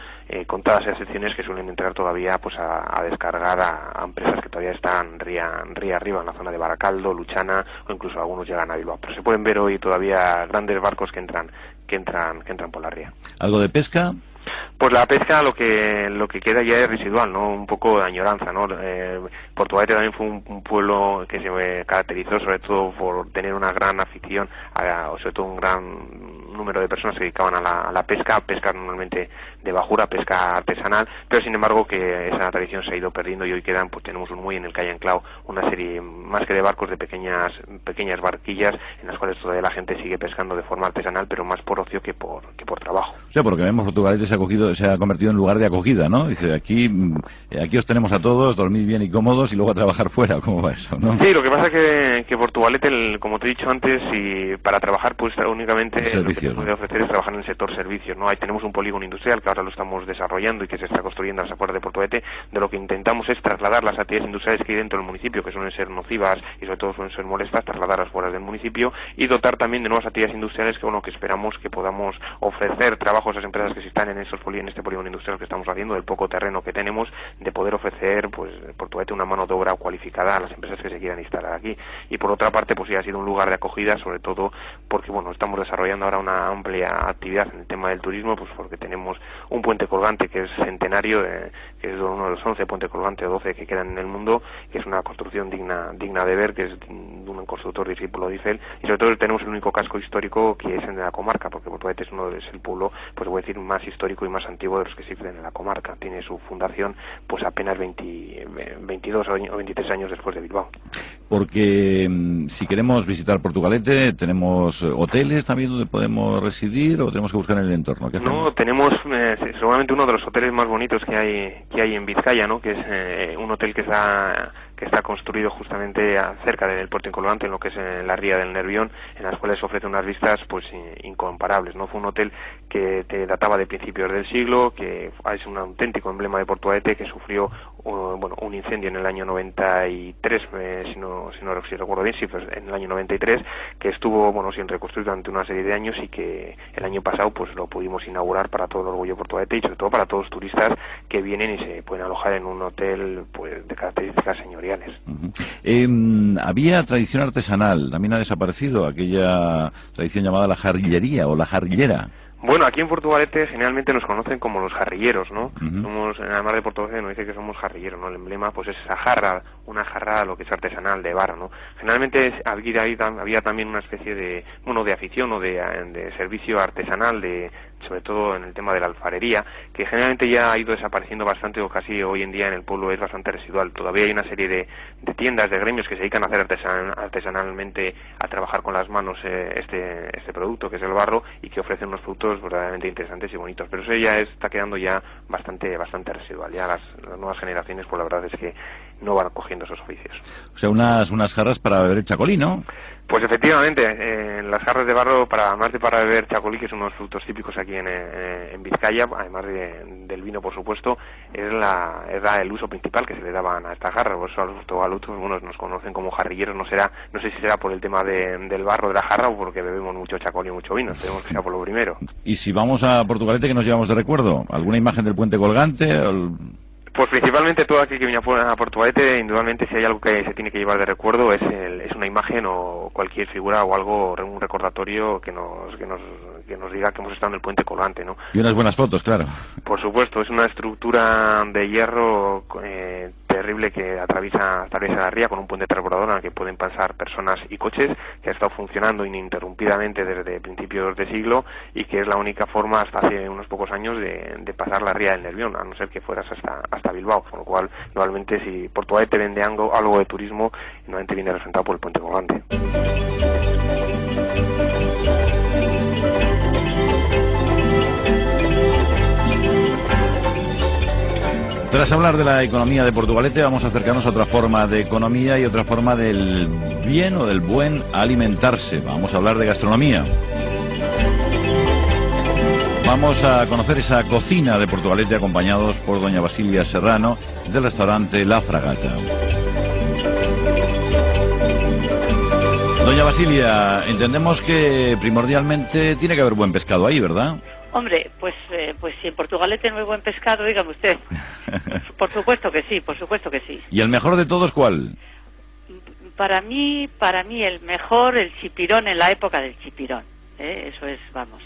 contadas excepciones que suelen entrar todavía pues a descargar a empresas que todavía están ría arriba, en la zona de Baracaldo, Luchana, o incluso algunos llegan a Bilbao. Pero se pueden ver hoy todavía grandes barcos que entran por la ría. ¿Algo de pesca? Pues la pesca lo que queda ya es residual, ¿no? Un poco de añoranza, ¿no? Portugalete también fue un pueblo que se caracterizó sobre todo por tener una gran afición, sobre todo un gran número de personas que se dedicaban a la pesca normalmente de bajura, pesca artesanal, pero sin embargo que esa tradición se ha ido perdiendo y hoy quedan, pues tenemos un muelle en el que hay anclado una serie más que de barcos, de pequeñas barquillas en las cuales todavía la gente sigue pescando de forma artesanal, pero más por ocio que por trabajo. O sea, porque vemos Portugalete se ha convertido en lugar de acogida, ¿no? Dice, aquí os tenemos a todos, dormid bien y cómodos y luego a trabajar fuera. ¿Cómo va eso, no? Sí, lo que pasa es que Portugalete, como te he dicho antes, y para trabajar pues únicamente lo que puede ofrecer es trabajar en el sector servicios, ¿no? Ahí tenemos un polígono industrial que ahora lo estamos desarrollando y que se está construyendo a las afueras de Portugalete. De lo que intentamos es trasladar las actividades industriales que hay dentro del municipio, que suelen ser nocivas y sobre todo suelen ser molestas, trasladarlas fuera del municipio y dotar también de nuevas actividades industriales que esperamos que podamos ofrecer trabajo a esas empresas que se están en este polígono industrial que estamos haciendo, del poco terreno que tenemos, de poder ofrecer pues Portugalete una mano de obra cualificada a las empresas que se quieran instalar aquí. Y por otra parte, pues sí ha sido un lugar de acogida, sobre todo porque estamos desarrollando ahora una amplia actividad en el tema del turismo, pues porque tenemos un puente colgante que es centenario, que es uno de los 11 puentes colgantes o 12 que quedan en el mundo, que es una construcción digna de ver, que es de un constructor discípulo de Eiffel, y sobre todo tenemos el único casco histórico que es en la comarca, porque Portugalete es el pueblo, pues voy a decir, más histórico y más antiguo de los que existen en la comarca. Tiene su fundación pues apenas 22 o 23 años después de Bilbao. Porque si queremos visitar Portugalete, ¿tenemos hoteles también donde podemos residir o tenemos que buscar en el entorno? No, tenemos seguramente uno de los hoteles más bonitos que hay en Vizcaya, ¿no? Que es un hotel que está construido justamente cerca del puerto colgante, en lo que es en la ría del Nervión, en las cuales ofrece unas vistas pues incomparables, ¿no? Fue un hotel que databa de principios del siglo, que es un auténtico emblema de Portugalete, que sufrió un incendio en el año 93, si recuerdo bien, sí, pues en el año 93, que estuvo sin reconstruir durante una serie de años y que el año pasado pues lo pudimos inaugurar para todo el orgullo de Portugalete y sobre todo para todos los turistas que vienen y se pueden alojar en un hotel pues de características señoriales. Había tradición artesanal, también ha desaparecido aquella tradición llamada la jarrillería o la jarrillera. Bueno, aquí en Portugalete generalmente nos conocen como los jarrilleros, ¿no? Somos, además de Portugalete nos dice que somos jarrilleros, ¿no? El emblema pues es esa jarra, una jarra lo que es artesanal de barro, ¿no? Generalmente había también una especie de afición o de servicio artesanal, sobre todo en el tema de la alfarería, que generalmente ya ha ido desapareciendo bastante, o casi hoy en día en el pueblo es bastante residual. Todavía hay una serie de tiendas, de gremios que se dedican a hacer artesanalmente, a trabajar con las manos este producto que es el barro, y que ofrecen unos productos verdaderamente interesantes y bonitos, pero eso ya está quedando ya bastante residual. Ya las nuevas generaciones pues la verdad es que no van cogiendo esos oficios. O sea, unas jarras para beber el chacolí, ¿no? Pues efectivamente, las jarras de barro, además de para beber chacolí, que son unos frutos típicos aquí en Vizcaya, además del vino, por supuesto, es el uso principal que se le daban a estas jarras. Por eso a los portugalutos, nos conocen como jarrilleros. No sé si será por el tema del barro de la jarra o porque bebemos mucho chacolí y mucho vino. Esperemos que sea por lo primero. Y si vamos a Portugalete, ¿qué nos llevamos de recuerdo? ¿Alguna imagen del puente colgante? Pues principalmente todo aquí que viene a Portugalete, indudablemente si hay algo que se tiene que llevar de recuerdo es una imagen o cualquier figura o algo, un recordatorio que nos diga que hemos estado en el puente colgante, ¿no? Y unas buenas fotos, claro. Por supuesto, es una estructura de hierro terrible que atraviesa la ría con un puente transbordador en el que pueden pasar personas y coches, que ha estado funcionando ininterrumpidamente desde principios de siglo y que es la única forma hasta hace unos pocos años de pasar la ría del Nervión, a no ser que fueras hasta Bilbao, con lo cual normalmente si Portugalete vende algo de turismo, normalmente viene representado por el puente colgante. Tras hablar de la economía de Portugalete, vamos a acercarnos a otra forma de economía y otra forma del bien o del buen alimentarse. Vamos a hablar de gastronomía. Vamos a conocer esa cocina de Portugalete acompañados por doña Basilia Serrano del restaurante La Fragata. Doña Basilia, entendemos que primordialmente tiene que haber buen pescado ahí, ¿verdad? Hombre, pues si en Portugalete no hay buen pescado, dígame usted. Por supuesto que sí, por supuesto que sí. ¿Y el mejor de todos cuál? Para mí el mejor, el chipirón en la época del chipirón. Eso es, vamos.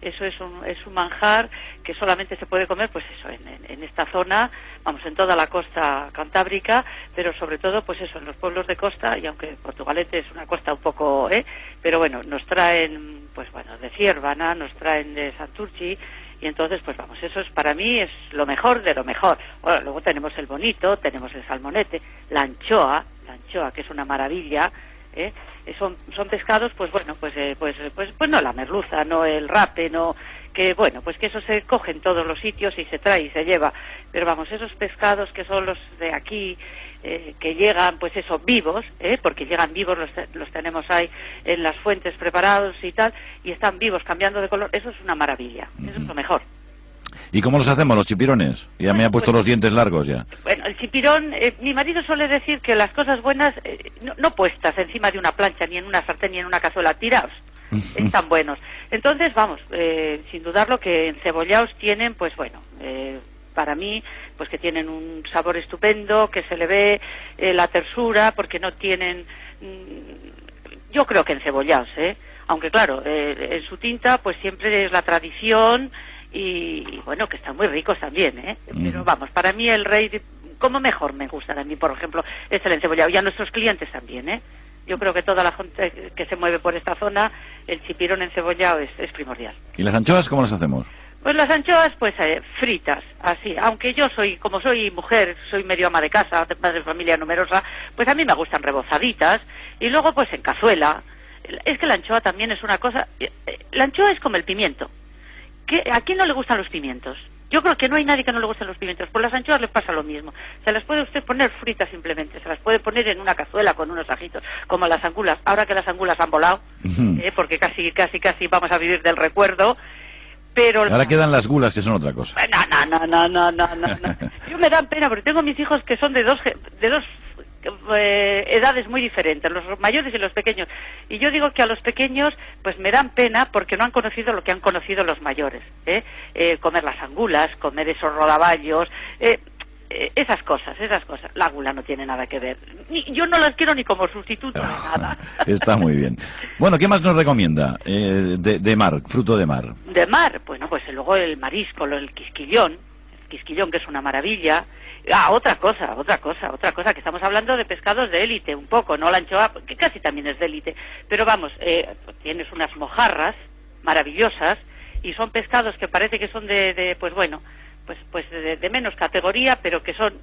Eso es un manjar que solamente se puede comer, pues eso, en esta zona, vamos, en toda la costa cantábrica, pero sobre todo, pues eso, en los pueblos de costa, y aunque Portugalete es una costa un poco, pero bueno, nos traen, pues bueno, de Ciervana, nos traen de Santurchi, y entonces, pues vamos, eso es para mí es lo mejor de lo mejor. Bueno, luego tenemos el bonito, tenemos el salmonete, la anchoa, que es una maravilla, son pescados, pues bueno, pues no la merluza, no el rape, no, que bueno, pues que eso se coge en todos los sitios y se trae y se lleva, pero vamos, esos pescados que son los de aquí, que llegan, pues eso, vivos, porque llegan vivos, los tenemos ahí en las fuentes preparados y tal, y están vivos, cambiando de color, eso es una maravilla, eso es lo mejor. ¿Y cómo los hacemos, los chipirones? Ya me ha puesto los dientes largos ya. Bueno, el chipirón, mi marido suele decir que las cosas buenas, no puestas encima de una plancha, ni en una sartén, ni en una cazuela, tirados, están buenos. Entonces, vamos, sin dudarlo que encebollados tienen, pues bueno, para mí, pues que tienen un sabor estupendo, que se le ve la tersura, porque no tienen, yo creo que encebollados, aunque claro, en su tinta, pues siempre es la tradición, y bueno, que están muy ricos también, pero vamos, para mí el rey, como mejor me gustan a mí, por ejemplo, es el encebollado, y a nuestros clientes también, Yo creo que toda la gente que se mueve por esta zona, el chipirón encebollado es primordial. ¿Y las anchoas cómo las hacemos? Pues las anchoas, pues fritas, así, aunque yo como soy mujer, soy medio ama de casa, de familia numerosa, pues a mí me gustan rebozaditas, y luego pues en cazuela. Es que la anchoa también es una cosa, la anchoa es como el pimiento. ¿A quién no le gustan los pimientos? Yo creo que no hay nadie que no le gusten los pimientos. Por las anchoas le pasa lo mismo. Se las puede usted poner fritas simplemente, se las puede poner en una cazuela con unos ajitos, como las angulas. Ahora que las angulas han volado, porque casi vamos a vivir del recuerdo, pero... Ahora quedan las gulas, que son otra cosa. No. Yo me dan pena, porque tengo mis hijos que son de dos edades muy diferentes, los mayores y los pequeños, y yo digo que a los pequeños pues me dan pena porque no han conocido lo que han conocido los mayores, comer las angulas, comer esos rodaballos, esas cosas. La gula no tiene nada que ver, yo no las quiero ni como sustituto ni nada. Está muy bien. Bueno, ¿qué más nos recomienda de mar, fruto de mar? De mar, bueno, pues luego el marisco, el quisquillón que es una maravilla. Otra cosa, que estamos hablando de pescados de élite, un poco, ¿no? La anchoa, que casi también es de élite, pero vamos, tienes unas mojarras maravillosas, y son pescados que parece que son pues bueno, pues de menos categoría, pero que son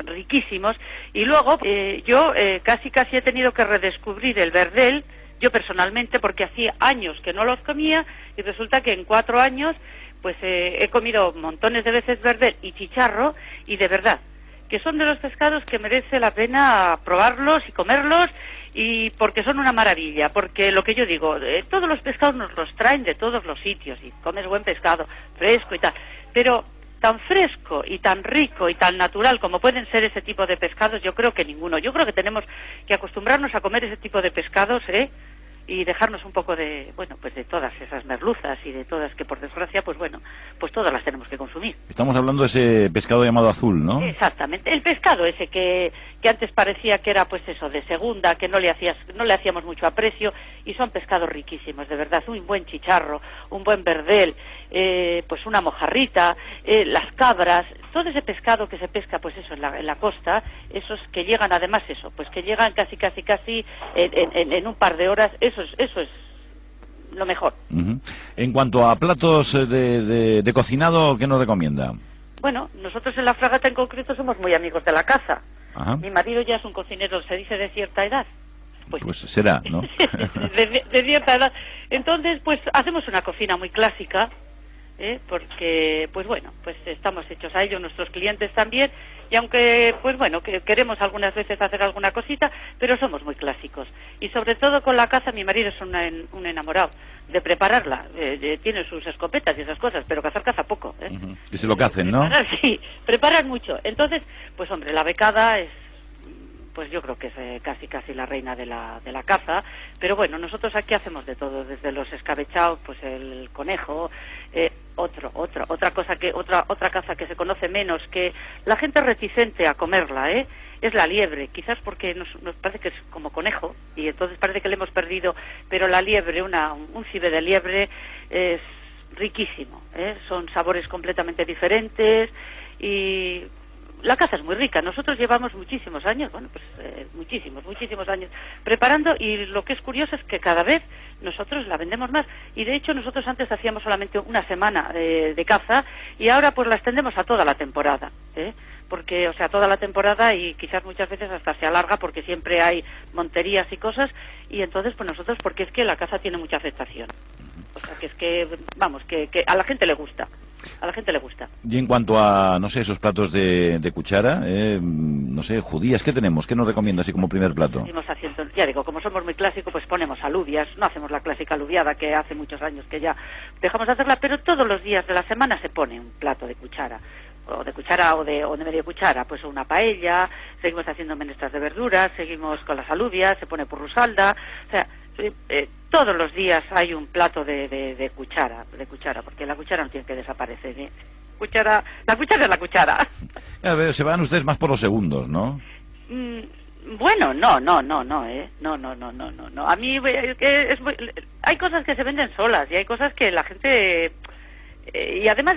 riquísimos, y luego yo casi he tenido que redescubrir el verdel, yo personalmente, porque hacía años que no los comía, y resulta que en 4 años pues he comido montones de veces verdel y chicharro, y de verdad, que son de los pescados que merece la pena probarlos y comerlos, y porque son una maravilla, porque lo que yo digo, todos los pescados nos los traen de todos los sitios, y comes buen pescado, fresco y tal, pero tan fresco y tan rico y tan natural como pueden ser ese tipo de pescados, yo creo que ninguno. Yo creo que tenemos que acostumbrarnos a comer ese tipo de pescados, y dejarnos un poco de, bueno, pues de todas esas merluzas y de todas que por desgracia, pues bueno, pues todas las tenemos que consumir. Estamos hablando de ese pescado llamado azul, ¿no? Exactamente, el pescado ese que antes parecía que era pues eso, de segunda, que no le hacíamos mucho aprecio, y son pescados riquísimos, de verdad, un buen chicharro, un buen verdel, pues una mojarrita, las cabras, todo ese pescado que se pesca, pues eso, en la costa, esos que llegan además eso, pues que llegan casi en un par de horas, eso es lo mejor. En cuanto a platos de cocinado, ¿qué nos recomienda? Bueno, nosotros en la Fragata en concreto somos muy amigos de la caza. Ajá. Mi marido ya es un cocinero, se dice de cierta edad. Pues será, ¿no? de cierta edad. Entonces, pues hacemos una cocina muy clásica, porque, pues bueno, pues estamos hechos a ello, nuestros clientes también, y aunque, pues bueno, que queremos algunas veces hacer alguna cosita, pero somos muy clásicos. Y sobre todo con la caza, mi marido es un enamorado de prepararla, tiene sus escopetas y esas cosas, pero cazar caza poco, Que se lo cacen, ¿no? Sí, preparan mucho. Entonces, pues hombre, la becada es, pues yo creo que es casi la reina de la caza, pero bueno, nosotros aquí hacemos de todo, desde los escabechados, pues el conejo, otra caza que se conoce menos, que la gente es reticente a comerla, es la liebre, quizás porque nos parece que es como conejo, y entonces parece que le hemos perdido, pero la liebre, un cibe de liebre es riquísimo, son sabores completamente diferentes y la caza es muy rica. Nosotros llevamos muchísimos años, muchísimos años preparando, y lo que es curioso es que cada vez nosotros la vendemos más, y de hecho nosotros antes hacíamos solamente una semana de caza y ahora pues la extendemos a toda la temporada, porque, o sea, toda la temporada, y quizás muchas veces hasta se alarga porque siempre hay monterías y cosas, y entonces pues nosotros, porque es que la caza tiene mucha aceptación, o sea, que es que, vamos, que a la gente le gusta. A la gente le gusta. Y en cuanto a, no sé, esos platos de cuchara, no sé, judías, ¿qué tenemos? ¿Qué nos recomienda así como primer plato? Seguimos haciendo, ya digo, como somos muy clásicos, pues ponemos alubias, no hacemos la clásica alubiada que hace muchos años que ya dejamos de hacerla, pero todos los días de la semana se pone un plato de cuchara, o de media cuchara, pues una paella, seguimos haciendo menestras de verduras, seguimos con las alubias, se pone purrusalda, o sea, todos los días hay un plato de cuchara, porque la cuchara no tiene que desaparecer, la cuchara es la cuchara. A ver, se van ustedes más por los segundos, ¿no? Bueno, no. A mí hay cosas que se venden solas y hay cosas que la gente... y además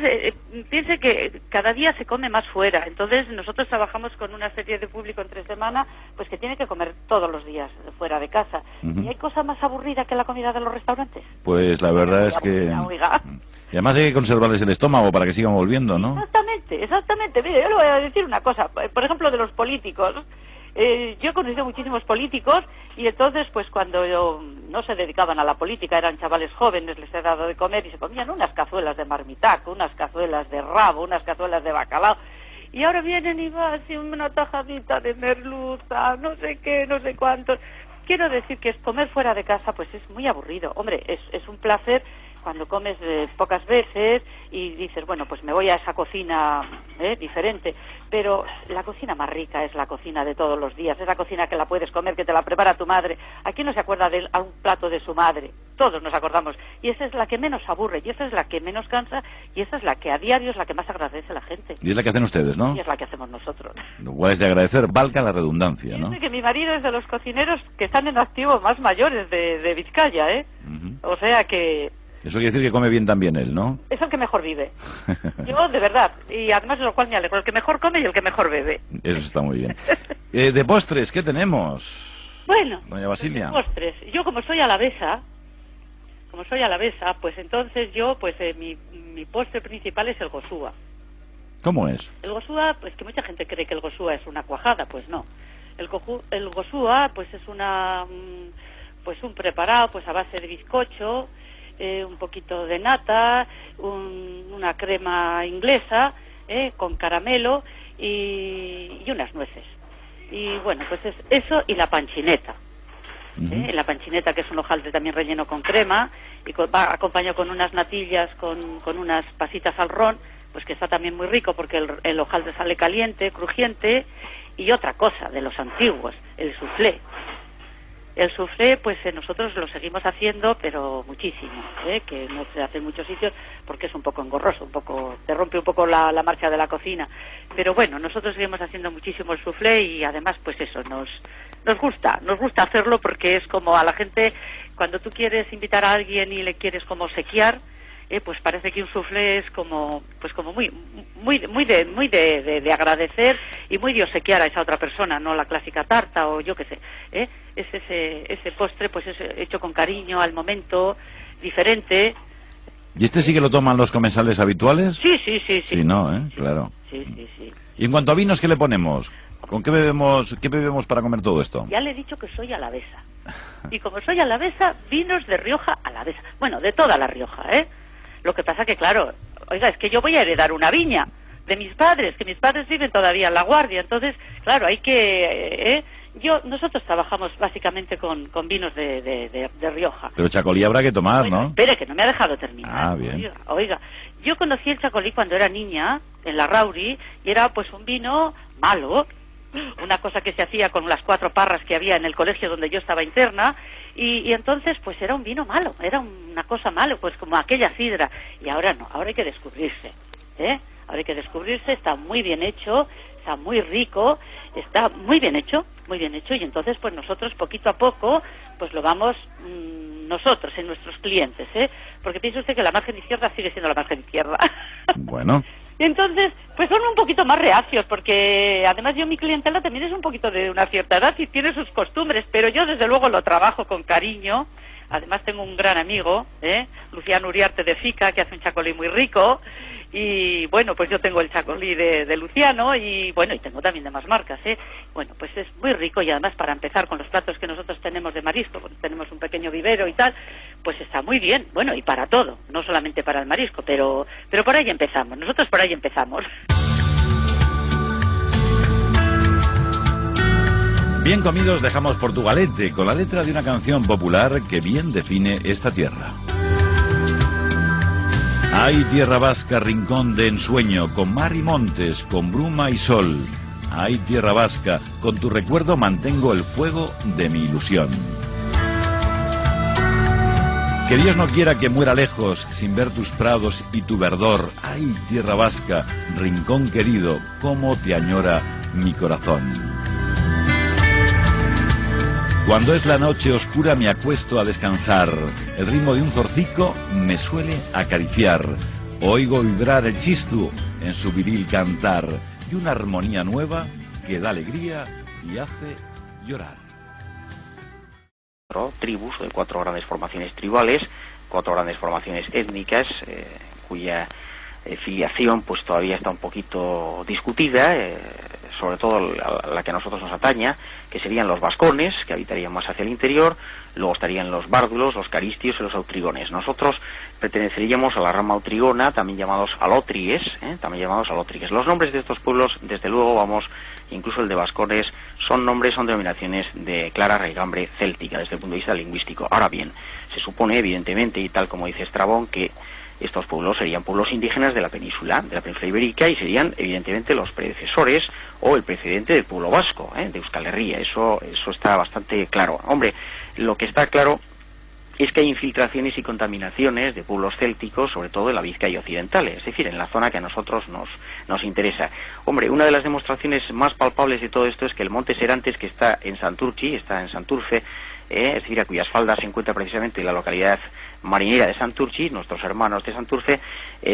piense que cada día se come más fuera, entonces nosotros trabajamos con una serie de público entre semana pues que tiene que comer todos los días fuera de casa. ¿Y hay cosa más aburrida que la comida de los restaurantes? Pues la verdad es que... Oiga. Y además hay que conservarles el estómago para que sigan volviendo, ¿no? Exactamente. Mire, yo le voy a decir una cosa, por ejemplo, de los políticos. Yo he conocido muchísimos políticos y entonces pues cuando no se dedicaban a la política, eran chavales jóvenes, les he dado de comer y se comían unas cazuelas de marmitaco, unas cazuelas de rabo, unas cazuelas de bacalao, y ahora vienen y va así una tajadita de merluza, no sé qué, no sé cuántos. Quiero decir que comer fuera de casa pues es muy aburrido. Hombre, es un placer cuando comes pocas veces y dices, bueno, pues me voy a esa cocina diferente, pero la cocina más rica es la cocina de todos los días, es la cocina que la puedes comer, que te la prepara tu madre. ¿A quién no se acuerda de un plato de su madre? Todos nos acordamos, y esa es la que menos aburre, y esa es la que menos cansa, y esa es la que a diario es la que más agradece la gente. Y es la que hacen ustedes, ¿no? Y es la que hacemos nosotros. Lo cual es de agradecer, valga la redundancia, ¿no? Fíjate que mi marido es de los cocineros que están en activo más mayores de Vizcaya, O sea que... Eso quiere decir que come bien también él, ¿no? Es el que mejor vive. Yo, de verdad. Y además de lo cual me alegro. El que mejor come y el que mejor bebe. Eso está muy bien. De postres, ¿qué tenemos? Bueno, doña Basilia. De postres. Yo como soy alavesa, pues entonces yo, pues mi postre principal es el gosúa. ¿Cómo es? El gosúa, pues que mucha gente cree que el gosúa es una cuajada, pues no. El gosúa, pues es pues un preparado, pues a base de bizcocho, un poquito de nata, una crema inglesa con caramelo y unas nueces. Y bueno, pues es eso y la panchineta. La panchineta, que es un hojaldre también relleno con crema y va acompañado con unas natillas, con unas pasitas al ron, pues que está también muy rico porque el hojaldre sale caliente, crujiente. Y otra cosa de los antiguos, el soufflé. El soufflé, pues nosotros lo seguimos haciendo, pero muchísimo, que no se hace en muchos sitios porque es un poco engorroso, te rompe un poco la marcha de la cocina. Pero bueno, nosotros seguimos haciendo muchísimo el soufflé y además, pues eso, nos gusta hacerlo porque es como a la gente, cuando tú quieres invitar a alguien y le quieres como obsequiar, pues parece que un soufflé es como muy de agradecer y muy de obsequiar a esa otra persona, no la clásica tarta o yo qué sé, es ese postre pues es hecho con cariño al momento, diferente. ¿Y este sí que lo toman los comensales habituales? Sí. Sí, ¿no? Claro. Sí. Y en cuanto a vinos, ¿qué le ponemos? ¿Con qué bebemos para comer todo esto? Ya le he dicho que soy alavesa. Y como soy alavesa, vinos de Rioja alavesa. Bueno, de toda la Rioja, Lo que pasa que, claro, oiga, es que yo voy a heredar una viña de mis padres, que mis padres viven todavía en La Guardia, entonces, claro, hay que... Nosotros trabajamos básicamente con vinos de Rioja. Pero chacolí habrá que tomar, Bueno, ¿no? espere, que no me ha dejado terminar. Ah, bien. Oiga, yo conocí el chacolí cuando era niña, en la Rauri, y era pues un vino malo, una cosa que se hacía con las 4 parras que había en el colegio donde yo estaba interna, y entonces pues era un vino malo, era una cosa malo, pues como aquella sidra, y ahora no, ahora hay que descubrirse, ahora hay que descubrirse, está muy bien hecho, está muy rico, está muy bien hecho, y entonces pues nosotros poquito a poco pues lo vamos nosotros, en nuestros clientes, porque piensa usted que la margen izquierda sigue siendo la margen izquierda. Bueno. Entonces, pues son un poquito más reacios, porque además mi clientela también es un poquito de una cierta edad y tiene sus costumbres, pero yo desde luego lo trabajo con cariño. Además tengo un gran amigo, Luciano Uriarte de Fica, que hace un chacolí muy rico, y bueno, pues yo tengo el chacolí de Luciano, y bueno, y tengo también de más marcas, Bueno, pues es muy rico, y además para empezar con los platos que nosotros tenemos de marisco, porque tenemos un pequeño vivero y tal, pues está muy bien, bueno, y para todo, no solamente para el marisco, pero por ahí empezamos, nosotros por ahí empezamos. Bien comidos, dejamos Portugalete con la letra de una canción popular que bien define esta tierra. Ay, tierra vasca, rincón de ensueño, con mar y montes, con bruma y sol. Ay, tierra vasca, con tu recuerdo mantengo el fuego de mi ilusión. Que Dios no quiera que muera lejos, sin ver tus prados y tu verdor. Ay, tierra vasca, rincón querido, cómo te añora mi corazón. Cuando es la noche oscura me acuesto a descansar. El ritmo de un zorcico me suele acariciar. Oigo vibrar el chistu en su viril cantar. Y una armonía nueva que da alegría y hace llorar. Tribus de 4 grandes formaciones tribales, 4 grandes formaciones étnicas, cuya filiación pues todavía está un poquito discutida, sobre todo la que a nosotros nos ataña, que serían los vascones, que habitarían más hacia el interior, luego estarían los bárdulos, los caristios y los autrigones. Nosotros perteneceríamos a la rama autrigona, también llamados alótrigues, Los nombres de estos pueblos, desde luego, incluso el de vascones, son denominaciones de clara raigambre céltica desde el punto de vista lingüístico. Ahora bien, se supone, evidentemente, y tal como dice Estrabón, que estos pueblos serían pueblos indígenas de la península ibérica, y serían evidentemente los predecesores o el precedente del pueblo vasco, de Euskal Herria. Eso está bastante claro. Hombre, lo que está claro es que hay infiltraciones y contaminaciones de pueblos célticos, sobre todo en la Vizcaya occidental, es decir, en la zona que a nosotros nos interesa. Hombre, una de las demostraciones más palpables de todo esto es que el monte Serantes, que está en Santurchi, está en Santurce, es decir, a cuyas faldas se encuentra precisamente la localidad marinera de Santurchi, nuestros hermanos de Santurce,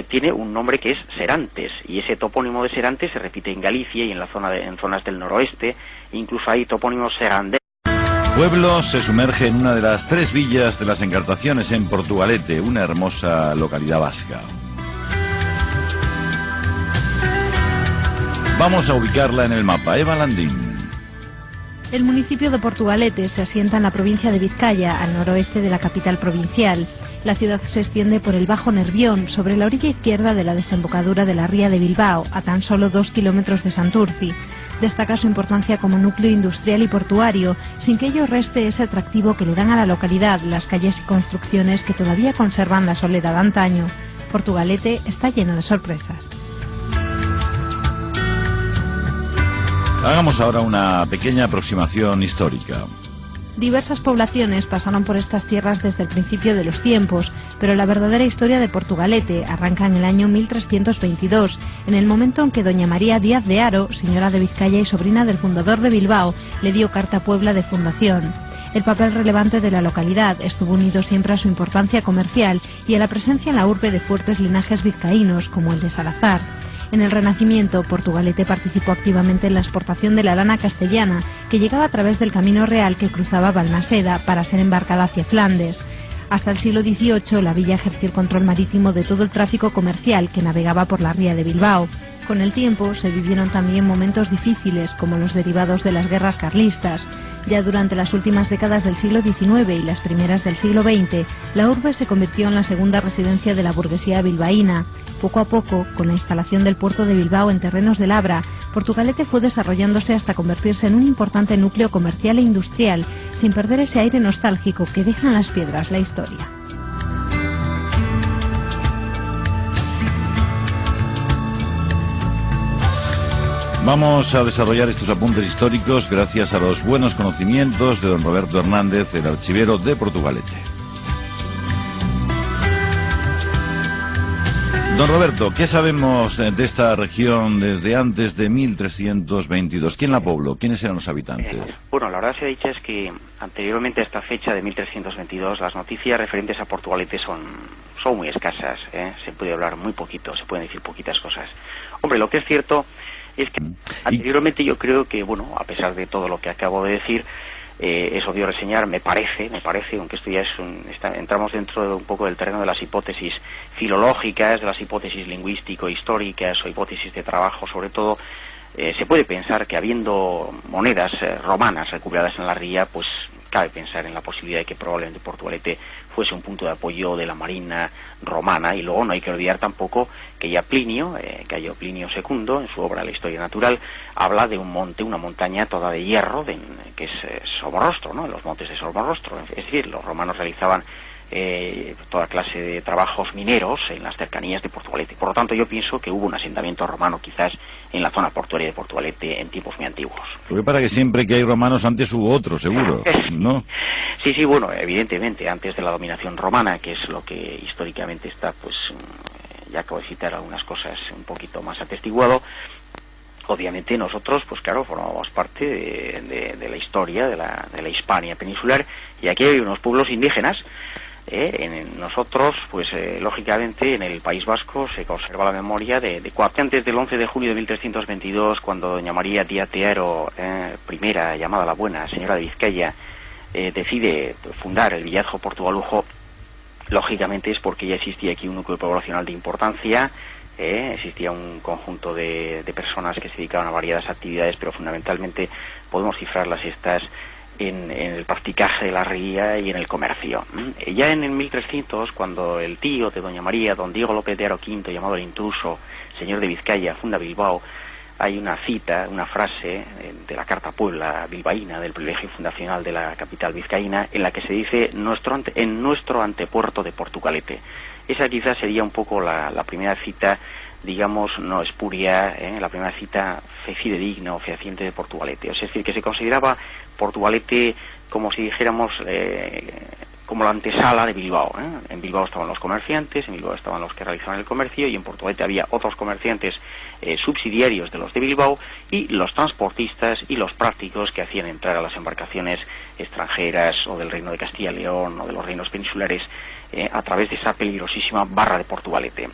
tiene un nombre que es Serantes, y ese topónimo de Serantes se repite en Galicia y en zonas del noroeste, incluso hay topónimos Serandes. Pueblo se sumerge en una de las 3 villas de las Encartaciones en Portugalete, una hermosa localidad vasca. Vamos a ubicarla en el mapa. Eva Landín. El municipio de Portugalete se asienta en la provincia de Vizcaya, al noroeste de la capital provincial. La ciudad se extiende por el Bajo Nervión, sobre la orilla izquierda de la desembocadura de la ría de Bilbao, a tan solo 2 kilómetros de Santurci. Destaca su importancia como núcleo industrial y portuario, sin que ello reste ese atractivo que le dan a la localidad las calles y construcciones que todavía conservan la soledad de antaño. Portugalete está lleno de sorpresas. Hagamos ahora una pequeña aproximación histórica. Diversas poblaciones pasaron por estas tierras desde el principio de los tiempos, pero la verdadera historia de Portugalete arranca en el año 1322, en el momento en que doña María Díaz de Haro, señora de Vizcaya y sobrina del fundador de Bilbao, le dio carta a Puebla de fundación. El papel relevante de la localidad estuvo unido siempre a su importancia comercial y a la presencia en la urbe de fuertes linajes vizcaínos, como el de Salazar. En el Renacimiento, Portugalete participó activamente en la exportación de la lana castellana, que llegaba a través del camino real que cruzaba Balmaseda para ser embarcada hacia Flandes. Hasta el siglo XVIII, la villa ejerció el control marítimo de todo el tráfico comercial que navegaba por la ría de Bilbao. Con el tiempo, se vivieron también momentos difíciles, como los derivados de las guerras carlistas. Ya durante las últimas décadas del siglo XIX y las primeras del siglo XX, la urbe se convirtió en la segunda residencia de la burguesía bilbaína. Poco a poco, con la instalación del puerto de Bilbao en terrenos de Labra, Portugalete fue desarrollándose hasta convertirse en un importante núcleo comercial e industrial, sin perder ese aire nostálgico que deja en las piedras la historia. Vamos a desarrollar estos apuntes históricos gracias a los buenos conocimientos de don Roberto Hernández, el archivero de Portugalete. Don Roberto, ¿qué sabemos de esta región desde antes de 1322? ¿Quién la pobló? ¿Quiénes eran los habitantes? Bueno, la verdad sea dicha es que anteriormente a esta fecha de 1322 las noticias referentes a Portugalete son muy escasas, se puede hablar muy poquito, se pueden decir poquitas cosas. Hombre, lo que es cierto es que anteriormente yo creo que, bueno, a pesar de todo lo que acabo de decir, es obvio reseñar, me parece, aunque esto ya es entramos dentro de un poco del terreno de las hipótesis filológicas, de las hipótesis lingüístico-históricas o hipótesis de trabajo, sobre todo, se puede pensar que habiendo monedas romanas recuperadas en la ría, pues cabe pensar en la posibilidad de que probablemente Portugalete fuese un punto de apoyo de la marina romana, y luego no hay que olvidar tampoco que ya Plinio II, en su obra La Historia Natural, habla de un monte, una montaña toda de hierro, que es Somorrostro, ¿no? Los montes de Somorrostro. Es decir, los romanos realizaban toda clase de trabajos mineros en las cercanías de Portugalete. Por lo tanto, yo pienso que hubo un asentamiento romano quizás en la zona portuaria de Portugalete en tiempos muy antiguos. Porque para que siempre que hay romanos antes hubo otros, seguro, ¿no? Sí, bueno, evidentemente, antes de la dominación romana, que es lo que históricamente está, pues, ya acabo de citar algunas cosas un poquito más atestiguado. Obviamente nosotros, pues claro, formamos parte de la historia de la Hispania peninsular, y aquí hay unos pueblos indígenas. En nosotros, pues lógicamente en el País Vasco se conserva la memoria de antes del 11 de julio de 1322, cuando doña María Díaz de Haro, primera llamada la Buena, señora de Vizcaya, decide fundar el Villazgo Portugalujo. Lógicamente es porque ya existía aquí un núcleo poblacional de importancia, existía un conjunto de personas que se dedicaban a variadas actividades, pero fundamentalmente podemos cifrarlas estas en el practicaje de la ría y en el comercio. Ya en el 1300, cuando el tío de doña María, don Diego López de Haro V, llamado el Intruso, señor de Vizcaya, funda Bilbao, hay una cita, una frase de la Carta Puebla bilbaína, del privilegio fundacional de la capital vizcaína, en la que se dice en nuestro antepuerto de Portugalete. Esa quizás sería un poco la primera cita, digamos, no espuria, la primera cita fidedigna o fehaciente de Portugalete. Es decir, que se consideraba Portugalete como si dijéramos como la antesala de Bilbao. En Bilbao estaban los comerciantes, en Bilbao estaban los que realizaban el comercio, y en Portugalete había otros comerciantes subsidiarios de los de Bilbao, y los transportistas y los prácticos que hacían entrar a las embarcaciones extranjeras o del Reino de Castilla y León o de los reinos peninsulares a través de esa peligrosísima barra de Portugalete.